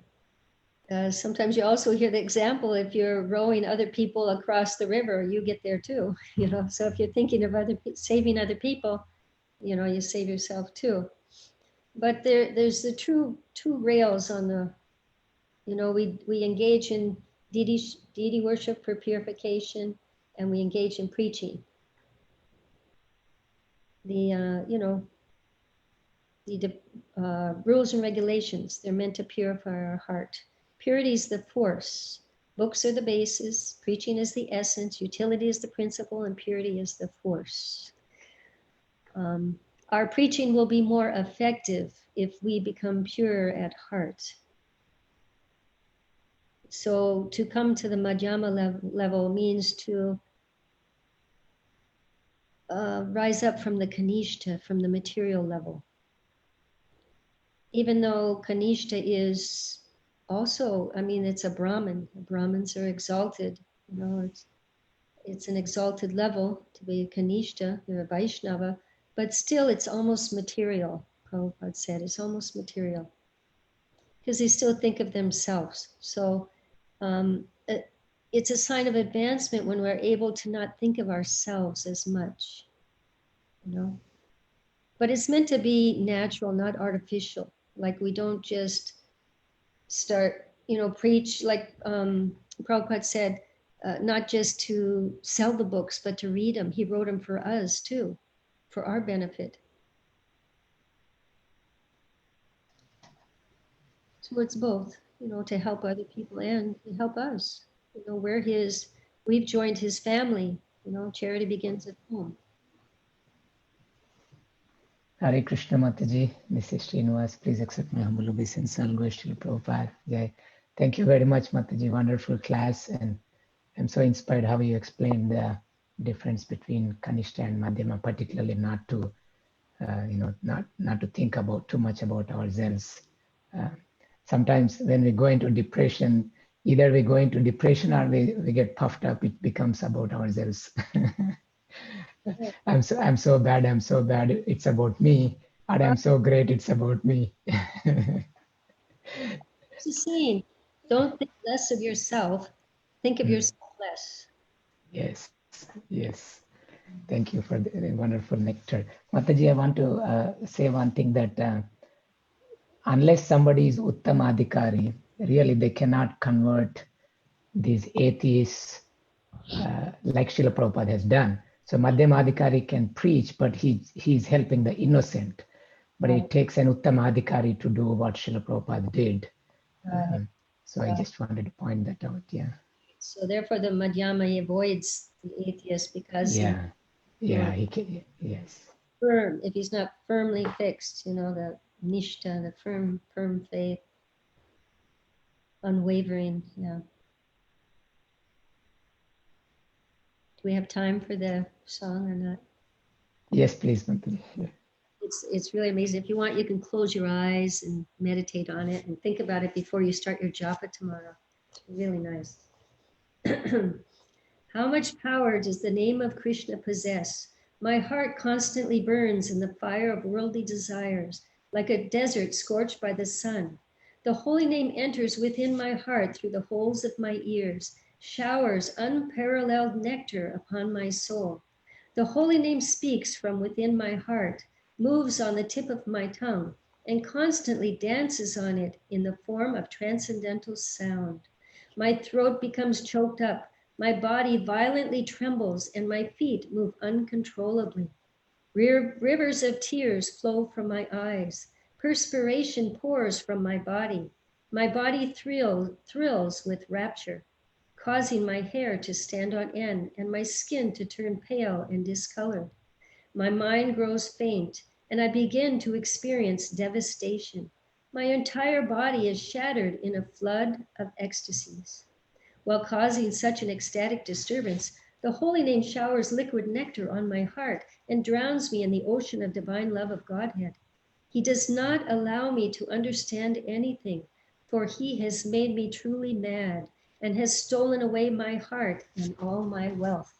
Sometimes you also hear the example, if you're rowing other people across the river, you get there too, you know. So if you're thinking of saving other people, you know, you save yourself too. But there's the two rails on the, you know, we engage in deity worship for purification, and we engage in preaching. The, you know, the rules and regulations, they're meant to purify our heart. Purity is the force. Books are the basis. Preaching is the essence. Utility is the principle, and purity is the force. Our preaching will be more effective if we become pure at heart. So to come to the Madhyama level means to rise up from the Kanishta, from the material level. Even though Kanishta is also, I mean, it's a Brahmin. Brahmins are exalted. You know, it's an exalted level to be a Kanishta, you're a Vaishnava, but still it's almost material, Prabhupada said. It's almost material. Because they still think of themselves. So it's a sign of advancement when we're able to not think of ourselves as much, you know. but it's meant to be natural, not artificial. Like we don't just start, preach like Prabhupada said, not just to sell the books, but to read them. He wrote them for us too, for our benefit. So it's both, to help other people and to help us. We've joined his family. Charity begins at home. Hare Krishna Mataji, this is Srinivas. Please accept my humble obeisance. I'll go to Prabhupada. Jai. Thank you very much, Mataji. Wonderful class, and I'm so inspired how you explained the difference between Kanishta and Madhyama, particularly not to, not to think about too much about ourselves. Sometimes when we go into depression, either we go into depression or we get puffed up. It becomes about ourselves. I'm so bad. It's about me. Or I'm so great. It's about me. It's the same. Don't think less of yourself. Think of yourself less. Yes. Thank you for the wonderful nectar. Mataji, I want to say one thing that unless somebody is Uttamadhikari, really they cannot convert these atheists like Srila Prabhupada has done. So Madhyamadhikari can preach, but he's helping the innocent. But it takes an Uttamadhikari to do what Srila Prabhupada did. So I just wanted to point that out, yeah. So therefore the Madhyama avoids the atheist because he can, yes. Firm, if he's not firmly fixed, the nishta, the firm faith, unwavering, yeah. Do we have time for the song or not? Yes, please, Mataji. It's really amazing. If you want, you can close your eyes and meditate on it and think about it before you start your japa tomorrow. It's really nice. How much power does the name of Krishna possess? My heart constantly burns in the fire of worldly desires, like a desert scorched by the sun. The holy name enters within my heart through the holes of my ears, showers unparalleled nectar upon my soul. The holy name speaks from within my heart, moves on the tip of my tongue, and constantly dances on it in the form of transcendental sound. My throat becomes choked up, my body violently trembles, and my feet move uncontrollably. Rivers of tears flow from my eyes. Perspiration pours from my body. My body thrills with rapture, causing my hair to stand on end and my skin to turn pale and discolored. My mind grows faint, and I begin to experience devastation. My entire body is shattered in a flood of ecstasies. While causing such an ecstatic disturbance, the holy name showers liquid nectar on my heart and drowns me in the ocean of divine love of Godhead. He does not allow me to understand anything, for he has made me truly mad and has stolen away my heart and all my wealth.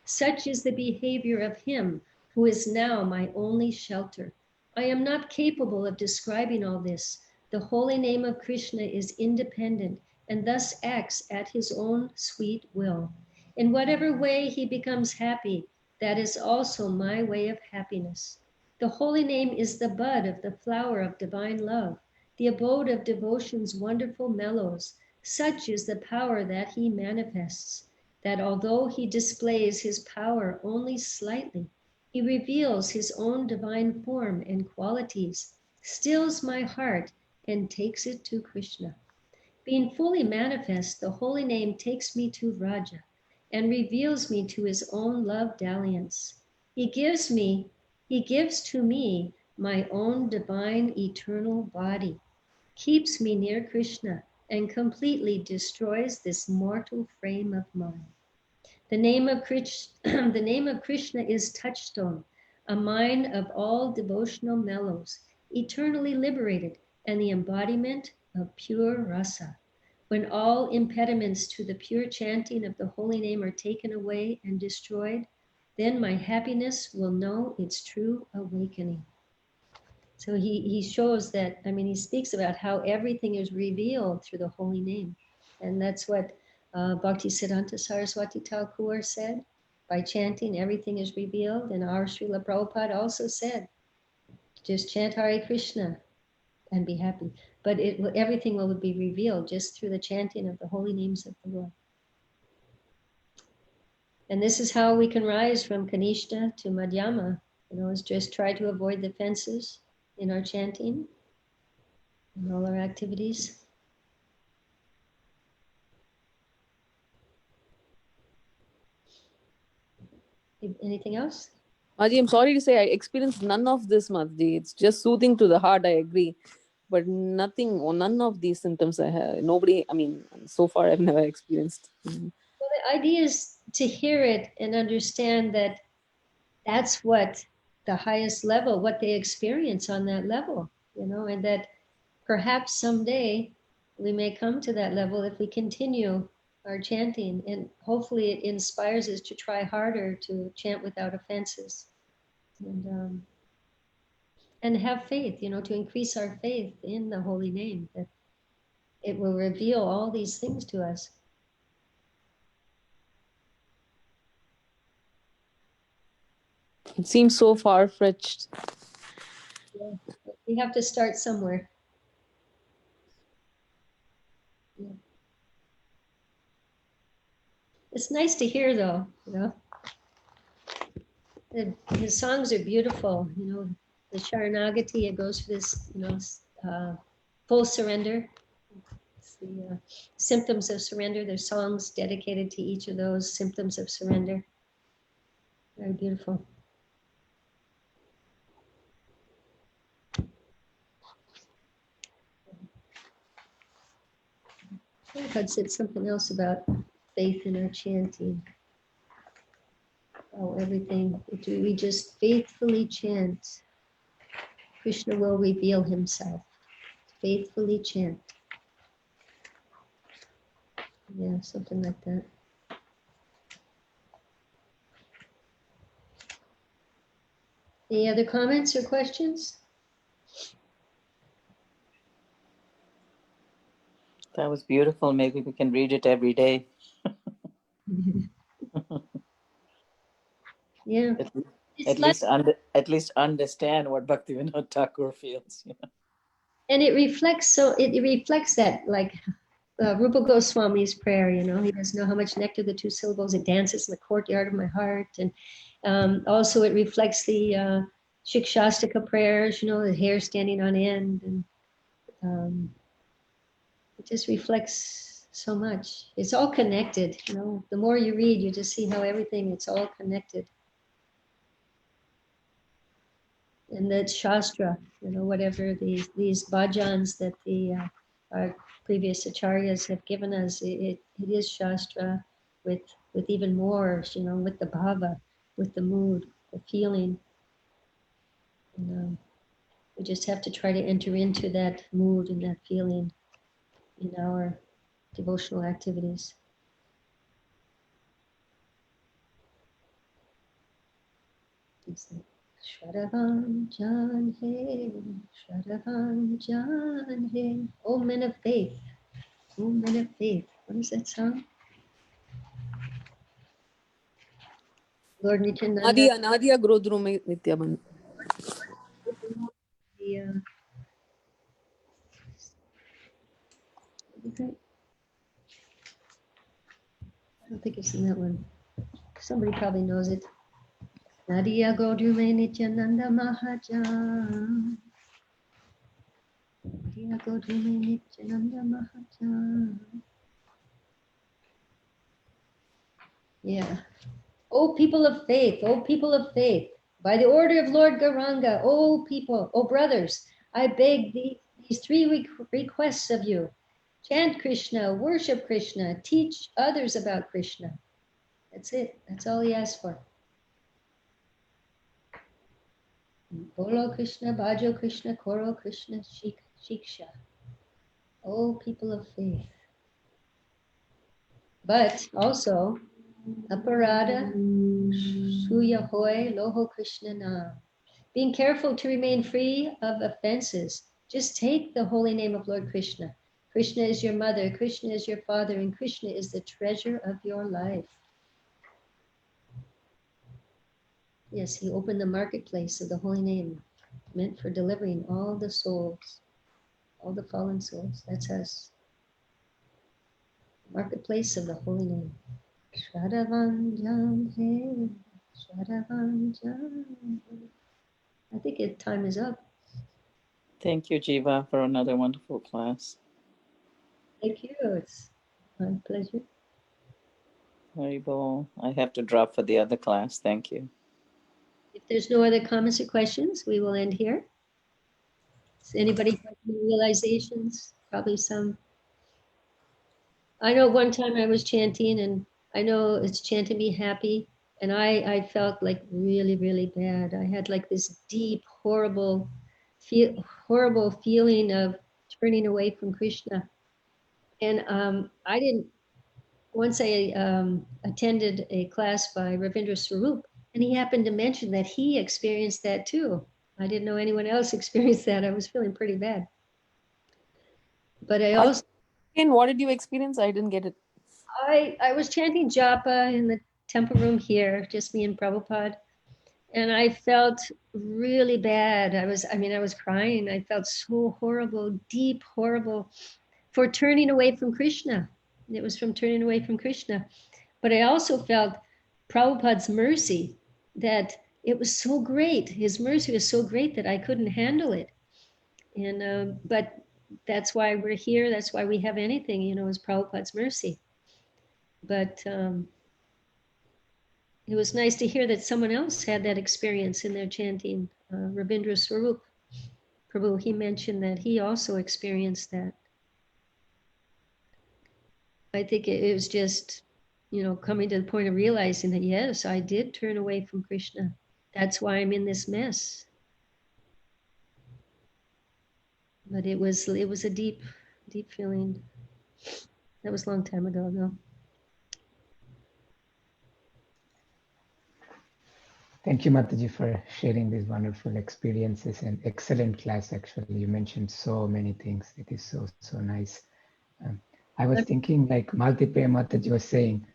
Such is the behavior of him who is now my only shelter. I am not capable of describing all this. The holy name of Krishna is independent and thus acts at his own sweet will. In whatever way he becomes happy, that is also my way of happiness. The holy name is the bud of the flower of divine love, the abode of devotion's wonderful mellows. Such is the power that he manifests, that although he displays his power only slightly, he reveals his own divine form and qualities, stills my heart, and takes it to Krishna. Being fully manifest, the holy name takes me to Raja and reveals me to his own love dalliance. He gives to me my own divine eternal body, keeps me near Krishna, and completely destroys this mortal frame of mine. The name of Krishna is touchstone, a mine of all devotional mellows, eternally liberated, and the embodiment of pure rasa. When all impediments to the pure chanting of the holy name are taken away and destroyed, then my happiness will know its true awakening. So he shows that, he speaks about how everything is revealed through the holy name. And that's what Bhaktisiddhanta Saraswati Thakur said. By chanting, everything is revealed. And our Srila Prabhupada also said, just chant Hare Krishna and be happy. But everything will be revealed just through the chanting of the holy names of the Lord. And this is how we can rise from Kanishta to Madhyama, is just try to avoid the fences in our chanting and all our activities. Anything else? Maji, I'm sorry to say I experienced none of this, Maji. It's just soothing to the heart, I agree. But nothing, or none of these symptoms I have. Nobody, so far I've never experienced. Mhm. Well, the idea is to hear it and understand that that's what the highest level, what they experience on that level, and that perhaps someday we may come to that level if we continue our chanting, and hopefully it inspires us to try harder to chant without offenses and have faith, to increase our faith in the holy name, that it will reveal all these things to us. It seems so far-fetched. Yeah. We have to start somewhere. Yeah. It's nice to hear, though, His songs are beautiful, the Sharanagati, it goes for this, full surrender. It's the symptoms of surrender. There's songs dedicated to each of those symptoms of surrender. Very beautiful. Prabhupada said something else about faith in our chanting. Oh, everything. If we just faithfully chant, Krishna will reveal himself. Faithfully chant. Yeah, something like that. Any other comments or questions? That was beautiful. Maybe we can read it every day. Yeah. At least understand what Bhaktivinoda Thakur feels. And it reflects that, like Rupa Goswami's prayer, he doesn't know how much nectar the two syllables, it dances in the courtyard of my heart. And also it reflects the Shikshastika prayers, the hair standing on end. And it just reflects so much. It's all connected, the more you read, you just see how it's all connected. And that Shastra, whatever these bhajans that our previous acharyas have given us, it is Shastra with even more, with the bhava, with the mood, the feeling. And, we just have to try to enter into that mood and that feeling in our devotional activities. Shravan Jan He, Shravan Jan He. Oh, men of faith. Oh, men of faith. What is that song? Lord Nityananda. Nadia Grodrume Nityaman. I don't think it's in that one. Somebody probably knows it. Nadia Grodrume Nityananda Mahajan. Nadia Grodrume Nityananda Mahajan. Yeah. O people of faith, O people of faith, by the order of Lord Gauranga, O people, O brothers, I beg these three requests of you. Chant Krishna, worship Krishna, teach others about Krishna. That's it. That's all he asked for. Bolo Krishna, Bhajo Krishna, Koro Krishna, Shiksha. O people of faith. But also, Aparada, Suya Hoy, Loho Krishna Nam. Being careful to remain free of offenses. Just take the holy name of Lord Krishna. Krishna is your mother, Krishna is your father, and Krishna is the treasure of your life. Yes, he opened the marketplace of the holy name, meant for delivering all the souls, all the fallen souls. That's us. Marketplace of the holy name. Shraddhavanjam he, Shraddhavanjam. I think time is up. Thank you, Jiva, for another wonderful class. Thank you. It's my pleasure. Haribol. I have to drop for the other class. Thank you. If there's no other comments or questions, we will end here. Does anybody have any realizations? Probably some. I know one time I was chanting, and I know it's chanting be happy, and I felt like really, really bad. I had like this deep, horrible feeling of turning away from Krishna. And I didn't, once I attended a class by Ravindra Swarup, and he happened to mention that he experienced that too. I didn't know anyone else experienced that. I was feeling pretty bad. But I also... And what did you experience? I didn't get it. I was chanting japa in the temple room here, just me and Prabhupada. And I felt really bad. I was crying. I felt so horrible, deep, horrible for turning away from Krishna. It was from turning away from Krishna. But I also felt Prabhupada's mercy, that it was so great. His mercy was so great that I couldn't handle it. And but that's why we're here. That's why we have anything, is Prabhupada's mercy. But it was nice to hear that someone else had that experience in their chanting. Ravindra Swarup Prabhu, he mentioned that he also experienced that. I think it was just, coming to the point of realizing that, yes, I did turn away from Krishna. That's why I'm in this mess. But it was a deep, deep feeling. That was a long time ago, though. Thank you, Mataji, for sharing these wonderful experiences and excellent class. Actually, you mentioned so many things. It is so nice. I was thinking, like Maltipe Mataji was saying,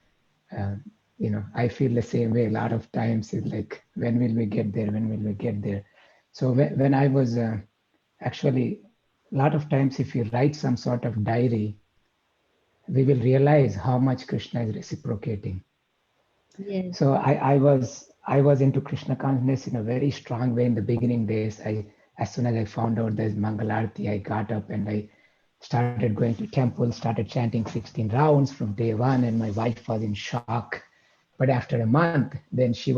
I feel the same way. A lot of times it's like, when will we get there? When will we get there? So when I was actually, a lot of times if you write some sort of diary, we will realize how much Krishna is reciprocating. Yes. So I was into Krishna consciousness in a very strong way in the beginning days. As soon as I found out there's Mangalarti, I got up and I started going to temple, started chanting 16 rounds from day one, and my wife was in shock. But after a month, then she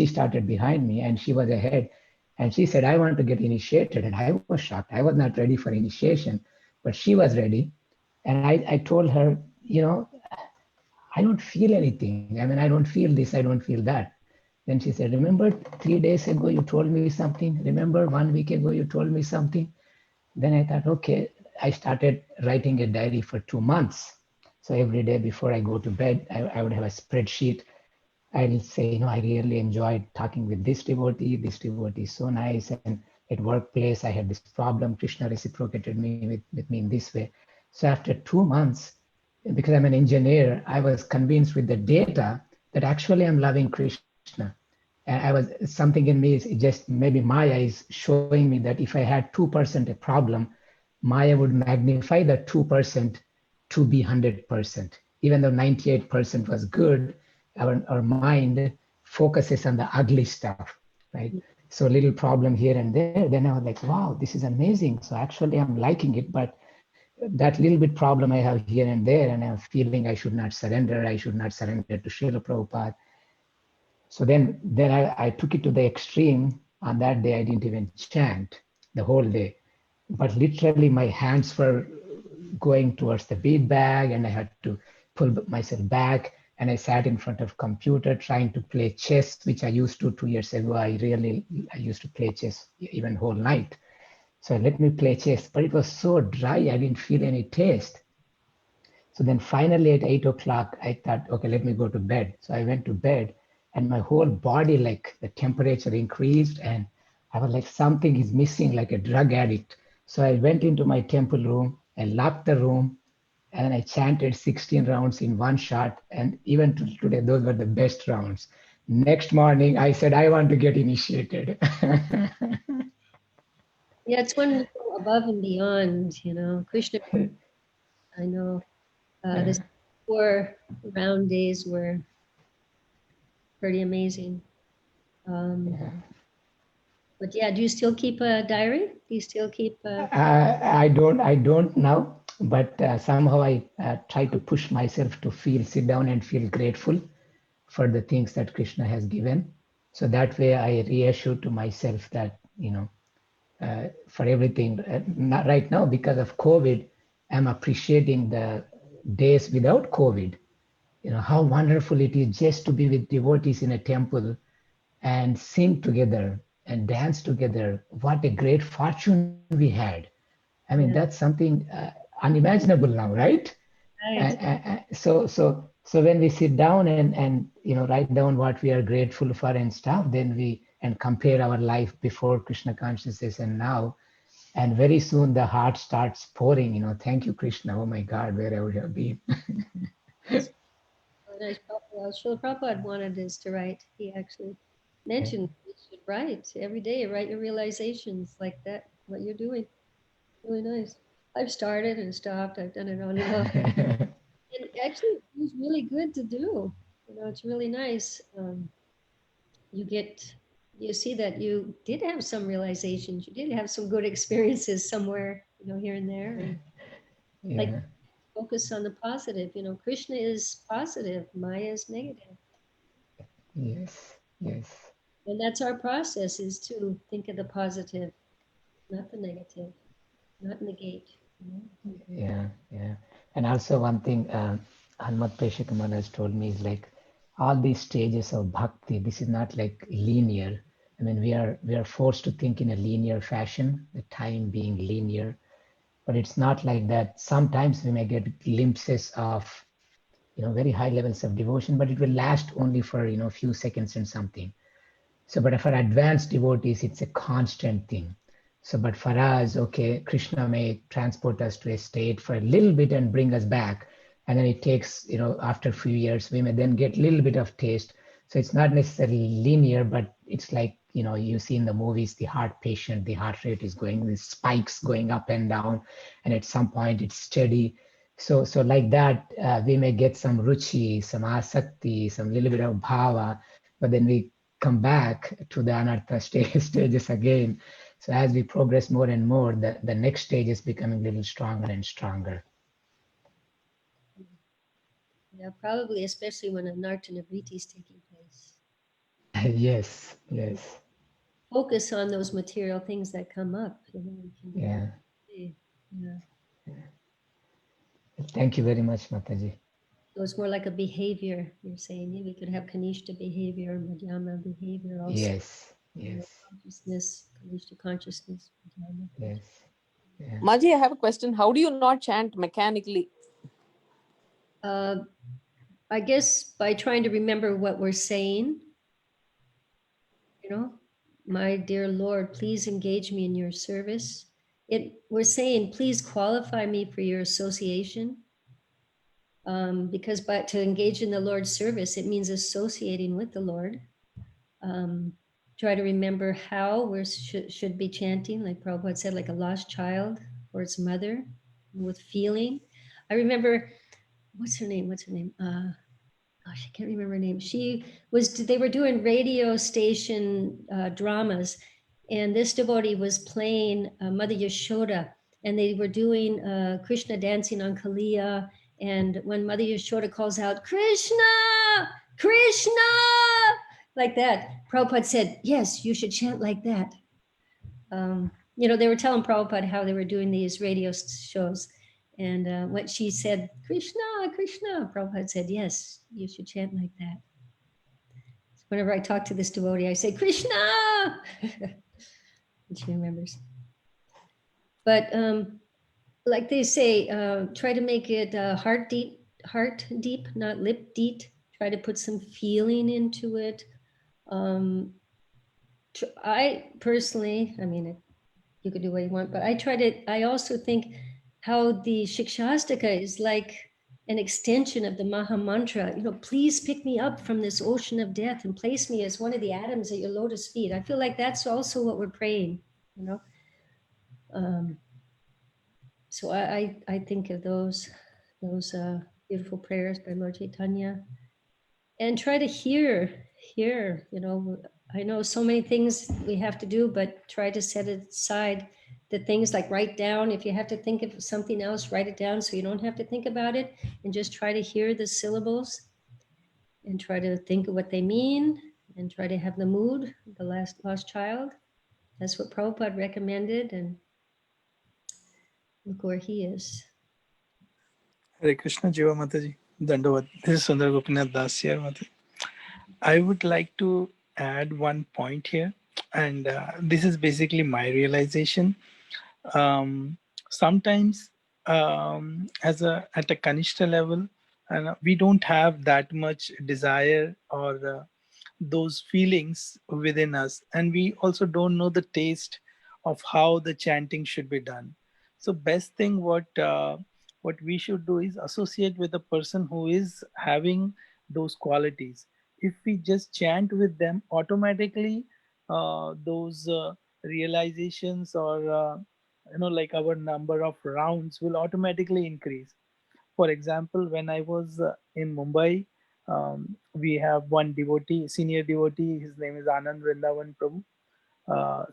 started behind me and she was ahead. And she said, I want to get initiated. And I was shocked. I was not ready for initiation, but she was ready. And I told her, I don't feel anything. I don't feel this, I don't feel that. Then she said, remember 3 days ago you told me something? Remember 1 week ago you told me something? Then I thought, okay, I started writing a diary for 2 months. So every day before I go to bed, I would have a spreadsheet. I'll say, I really enjoyed talking with this devotee is so nice. And at workplace, I had this problem. Krishna reciprocated me with me in this way. So after 2 months, because I'm an engineer, I was convinced with the data that actually I'm loving Krishna. And something in me is just maybe Maya is showing me that if I had 2% a problem, Maya would magnify that 2% to be 100%. Even though 98% was good, our mind focuses on the ugly stuff, right? So a little problem here and there, then I was like, wow, this is amazing. So actually I'm liking it, but that little bit problem I have here and there, and I'm feeling I should not surrender to Srila Prabhupada. So then I took it to the extreme. On that day, I didn't even chant the whole day, but literally my hands were going towards the bead bag and I had to pull myself back, and I sat in front of computer trying to play chess, which I used to 2 years ago. I used to play chess even whole night. So let me play chess, but it was so dry, I didn't feel any taste. So then finally at 8 o'clock, I thought, okay, let me go to bed. So I went to bed and my whole body, like the temperature increased, and I was like, something is missing, like a drug addict. So I went into my temple room and locked the room, and I chanted 16 rounds in one shot. And even today, those were the best rounds next morning I said, I want to get initiated. Yeah, it's when we go above and beyond, you know. Krishna, I know this 4 round days were pretty amazing. But yeah, do you still keep a diary? Do you still keep I don't now, but somehow I try to push myself to sit down and feel grateful for the things that Krishna has given. So that way I reassure to myself that, for everything. Not right now, because of COVID, I'm appreciating the days without COVID. How wonderful it is just to be with devotees in a temple and sing together and dance together. What a great fortune we had. I mean, that's something unimaginable now, right? Right. So when we sit down and write down what we are grateful for and stuff, then we compare our life before Krishna consciousness and now, and very soon the heart starts pouring. Thank you, Krishna. Oh my God, where I would have been. That's really nice. Srila Prabhupada wanted us to write. He actually mentioned we should write every day, write your realizations like that, what you're doing. Really nice. I've started and stopped. I've done it on and off. And actually, it was really good to do. It's really nice. You see that you did have some realizations. You did have some good experiences somewhere, here and there. And like, focus on the positive. Krishna is positive, Maya is negative. Yes. And that's our process, is to think of the positive, not the negative, not negate. Yeah. And also one thing Hanumat Preshikaman has told me is like all these stages of bhakti, this is not like linear. I mean, we are forced to think in a linear fashion, the time being linear, but it's not like that. Sometimes we may get glimpses of, very high levels of devotion, but it will last only for, a few seconds and something. So, but for advanced devotees, it's a constant thing. So, but for us, okay, Krishna may transport us to a state for a little bit and bring us back. And then it takes, after a few years, we may then get a little bit of taste. So it's not necessarily linear, but it's like, you see in the movies, the heart patient, the heart rate is going with spikes going up and down. And at some point it's steady. So like that, we may get some ruchi, some asakti, some little bit of bhava, but then we come back to the anartha stages again. So as we progress more and more, the next stage is becoming a little stronger and stronger. Yeah, probably, especially when a Nartanavriti is taking place. Yes. Focus on those material things that come up. Yeah. Yeah. Thank you very much, Mataji. So it's more like a behavior, you're saying. We could have Kanishta behavior, Madhyama behavior also. Yes. Consciousness, Kanishta consciousness. Madhyama. Yes. Yeah. Maji, I have a question. How do you not chant mechanically? I guess by trying to remember what we're saying. My dear Lord, please engage me in your service. We're saying, please qualify me for your association. Because to engage in the Lord's service, it means associating with the Lord. Try to remember how we should be chanting, like Prabhupada said, like a lost child or its mother, with feeling. I remember, what's her name? Gosh, I can't remember her name. They were doing radio station dramas, and this devotee was playing Mother Yashoda, and they were doing Krishna dancing on Kaliya. And when Mother Yashoda calls out, Krishna, Krishna, like that, Prabhupada said, yes, you should chant like that. They were telling Prabhupada how they were doing these radio shows. And when she said, Krishna, Krishna, Prabhupada said, yes, you should chant like that. So whenever I talk to this devotee, I say, Krishna! And she remembers. But like they say, try to make it heart deep, not lip deep. Try to put some feeling into it. I personally, you could do what you want, but I also think how the Shikshastaka is like an extension of the Maha Mantra. Please pick me up from this ocean of death and place me as one of the atoms at your lotus feet. I feel like that's also what we're praying, So I think of those beautiful prayers by Lord Chaitanya, and try to hear. I know so many things we have to do, but try to set aside the things like write down. If you have to think of something else, write it down so you don't have to think about it, and just try to hear the syllables and try to think of what they mean and try to have the mood, the lost child. That's what Prabhupada recommended, and look where he is. Hare Krishna, Jiva Mataji. Dandavad. This is Sundar Gopinath Das here, Mataji. I would like to add one point here, and this is basically my realization. Sometimes, at a Kanishta level, and we don't have that much desire or those feelings within us, and we also don't know the taste of how the chanting should be done. So, best thing what we should do is associate with a person who is having those qualities. If we just chant with them, automatically those realizations or like our number of rounds will automatically increase. For example, when I was in Mumbai, we have one devotee, senior devotee. His name is Anand Vrindavan Prabhu.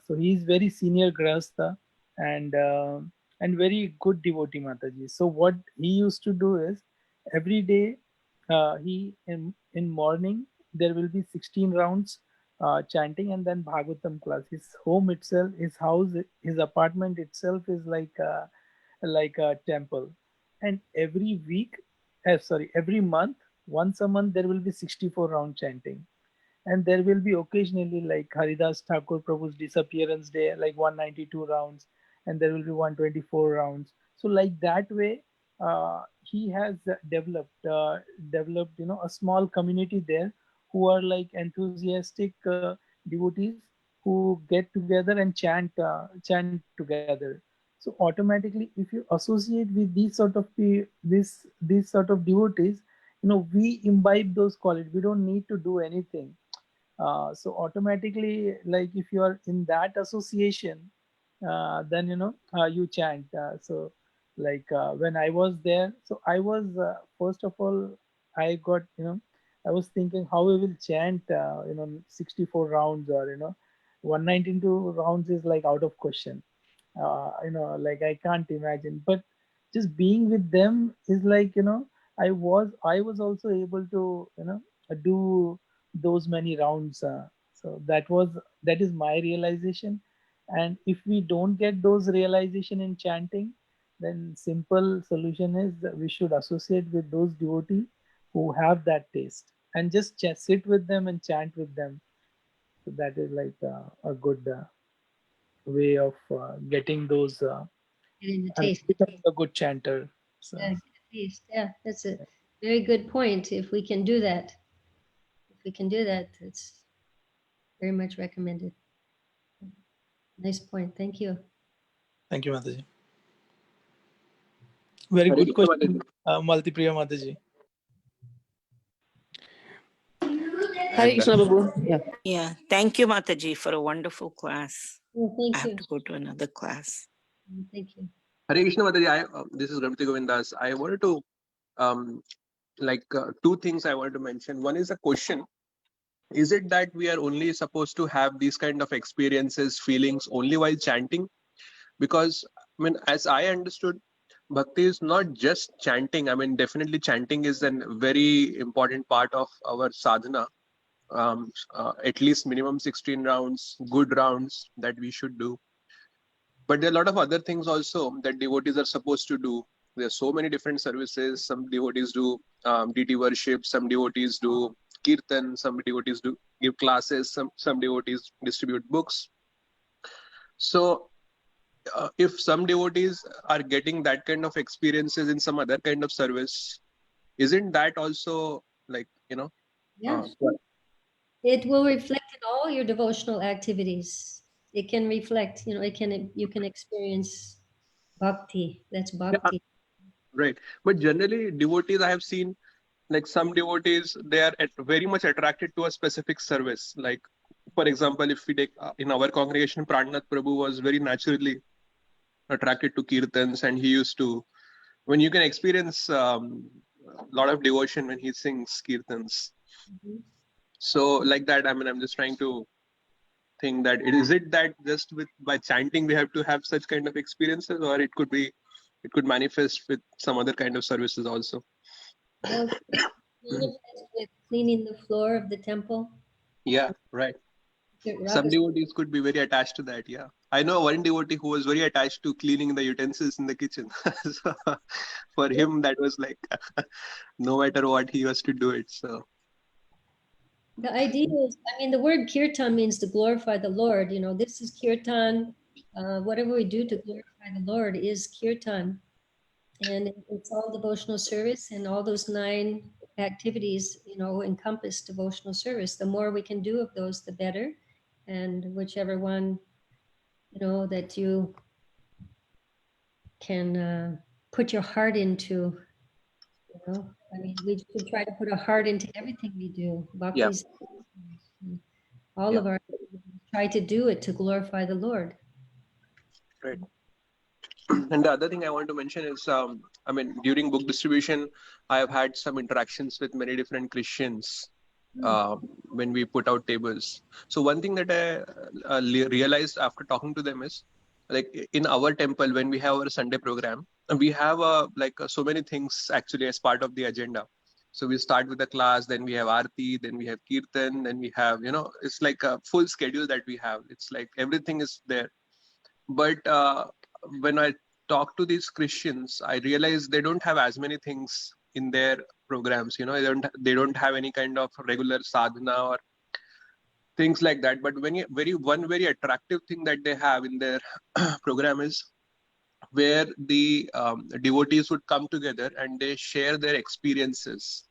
So he is very senior grahastha and very good devotee, Mataji. So what he used to do is every day, he in morning there will be 16 rounds chanting, and then Bhagavatam class. His home itself, his house, his apartment itself is like a temple. And every week, every month, once a month, there will be 64 round chanting. And there will be occasionally like Haridas Thakur Prabhu's disappearance day, like 192 rounds, and there will be 124 rounds. So like that way, he has developed, a small community there who are like enthusiastic devotees who get together and chant together. So automatically, if you associate with these sort of these sort of devotees, we imbibe those qualities. We don't need to do anything. So automatically, like if you are in that association, then you chant. So like when I was there, so I was first of all, I got I was thinking how we will chant 64 rounds or 192 rounds is like out of question. Like I can't imagine. But just being with them is like I was also able to do those many rounds. So that is my realization. And if we don't get those realization in chanting, then simple solution is that we should associate with those devotees who have that taste and just sit with them and chant with them. So that is like a good way of getting those Getting the and taste. becoming a good chanter. So Yeah, taste. Yeah, that's a very good point. If we can do that, it's very much recommended. Nice point. Thank you. thank you, Mataji. Very good question, Multipriya Mataji. Hare Krishna, Babu. Yeah. Yeah, thank you, Mataji, for a wonderful class. Oh, I thank have you. to go to another class. Thank you. Hare Krishna Mataji, this is Ramti Govindas. I wanted to two things I wanted to mention. One is a question. Is it that we are only supposed to have these kind of experiences, feelings only while chanting? Because I mean, as I understood, bhakti is not just chanting. I mean, definitely chanting is a very important part of our sadhana. At least minimum 16 rounds, good rounds that we should do. But there are a lot of other things also that devotees are supposed to do. There are so many different services. Some devotees do DT worship, some devotees do kirtan, some devotees do give classes, some devotees distribute books. So if some devotees are getting that kind of experiences in some other kind of service, isn't that also like, Yes. It will reflect in all your devotional activities. It can reflect, you can experience bhakti. That's bhakti. Right. But generally, devotees I have seen, like some devotees, they are very much attracted to a specific service. Like, for example, if we take in our congregation, Pranath Prabhu was very naturally attracted to kirtans, and he used to, when you can experience a lot of devotion when he sings kirtans. Mhm. So like that, I mean, I'm just trying to think that is it that just by chanting we have to have such kind of experiences, or it could manifest with some other kind of services also. Well, manifest with cleaning the floor of the temple. Yeah, right. Some devotees could be very attached to that. Yeah, I know one devotee who was very attached to cleaning the utensils in the kitchen. So for him, that was like no matter what, he was to do it. So The idea is, I mean, the word kirtan means to glorify the Lord. You know, this is kirtan. Whatever we do to glorify the Lord is kirtan. And it's all devotional service, and all those 9 activities, you know, encompass devotional service. The more we can do of those, the better. And whichever one, you know, that you can put your heart into, you know, I mean, we should try to put a heart into everything we do. yeah, Bhakti's, all yeah, of our, try to do it to glorify the Lord. right. And the other thing I want to mention is, I mean, during book distribution, I have had some interactions with many different Christians when we put out tables. So one thing that I realized after talking to them is, like in our temple, when we have our Sunday program, we have so many things actually as part of the agenda. So we start with the class, then we have Aarti, then we have Kirtan, then we have, it's like a full schedule that we have. It's like everything is there. But when I talk to these Christians, I realize they don't have as many things in their programs. They don't have any kind of regular sadhana or things like that. But one very attractive thing that they have in their program is where the devotees would come together and they share their experiences,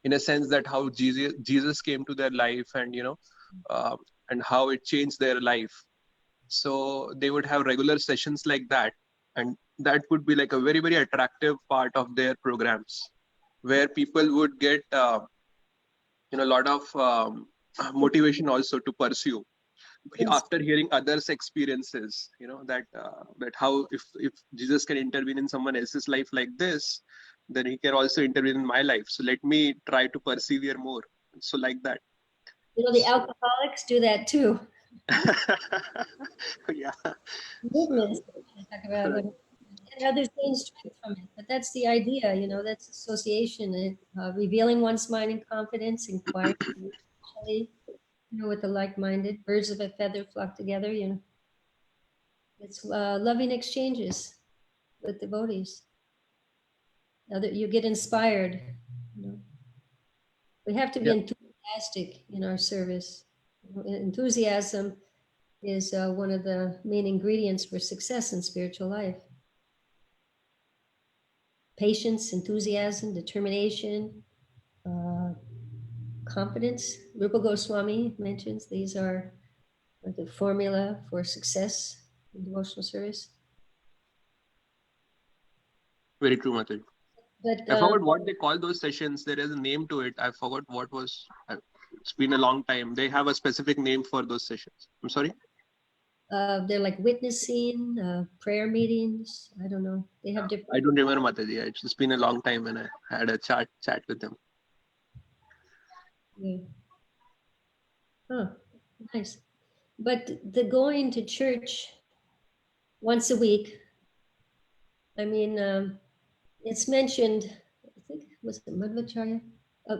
in a sense that how Jesus came to their life, and and how it changed their life. So they would have regular sessions like that, and that would be like a very, very attractive part of their programs, where people would get a lot of motivation also to pursue after hearing others' experiences. That how if Jesus can intervene in someone else's life like this, then he can also intervene in my life. So let me try to persevere more. So like that. You know, the alcoholics do that too. Yeah. Movements, talk about what, and others gain strength from it. But that's the idea, you know, that's association, revealing one's mind in confidence, inquiring, you know, with the like-minded, birds of a feather flock together, you know. It's loving exchanges with devotees. You get inspired, you know. We have to be enthusiastic in our service. Enthusiasm is one of the main ingredients for success in spiritual life. Patience, enthusiasm, determination, confidence. Rupa Goswami mentions these are the formula for success in devotional service. Very true, Mataji. But I forgot what they call those sessions. There is a name to it. I forgot what was. It's been a long time. They have a specific name for those sessions. I'm sorry. They're like witnessing, prayer meetings. I don't know. They have different. I don't remember, Mataji. It's just been a long time when I had a chat with them. Yeah. Huh. Nice. But the going to church once a week, I mean, it's mentioned, I think, was it Madhvacharya?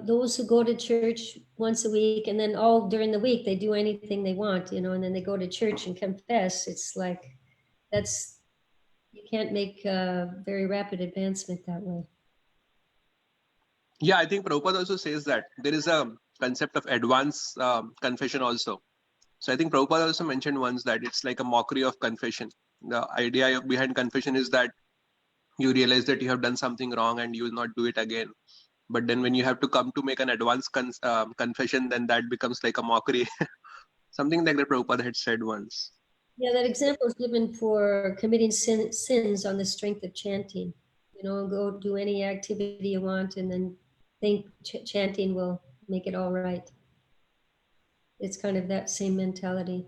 Those who go to church once a week and then all during the week they do anything they want, you know, and then they go to church and confess. It's like, you can't make very rapid advancement that way. Yeah, I think Prabhupada also says that there is a concept of advanced confession also. So I think Prabhupada also mentioned once that it's like a mockery of confession. The idea behind confession is that you realize that you have done something wrong and you will not do it again. But then when you have to come to make an advanced confession, then that becomes like a mockery. Something like that Prabhupada had said once. Yeah, that example is given for committing sins on the strength of chanting. go do any activity you want and then think chanting will make it all right. It's kind of that same mentality.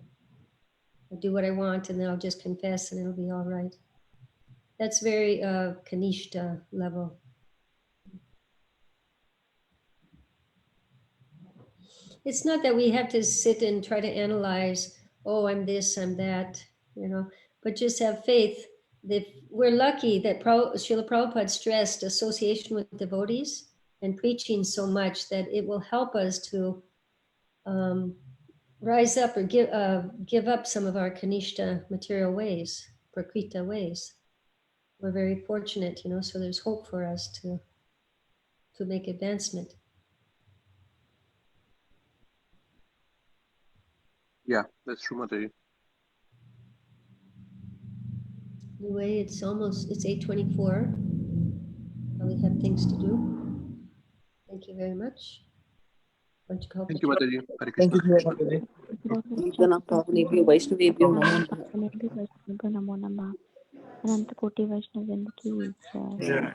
I do what I want and then I'll just confess and it'll be all right. That's very Kanishta level. It's not that we have to sit and try to analyze, oh, I'm this, I'm that, but just have faith. That we're lucky that Srila Prabhupada stressed association with devotees and preaching so much that it will help us to rise up or give up some of our Kanishta material ways, Prakrita ways. We're very fortunate, so there's hope for us to make advancement. Yeah, that's true, Mataji. Anyway, it's 8:24. Probably have things to do. Thank you very much. Thank you, Mataji. Hare Thank you, Krishna. Mataji. Ganapavanebhyo Vaishnaveebhyo Namo Namaha. नमो नमः अनंत कोटि वैष्णव वृंद की जय। Yeah.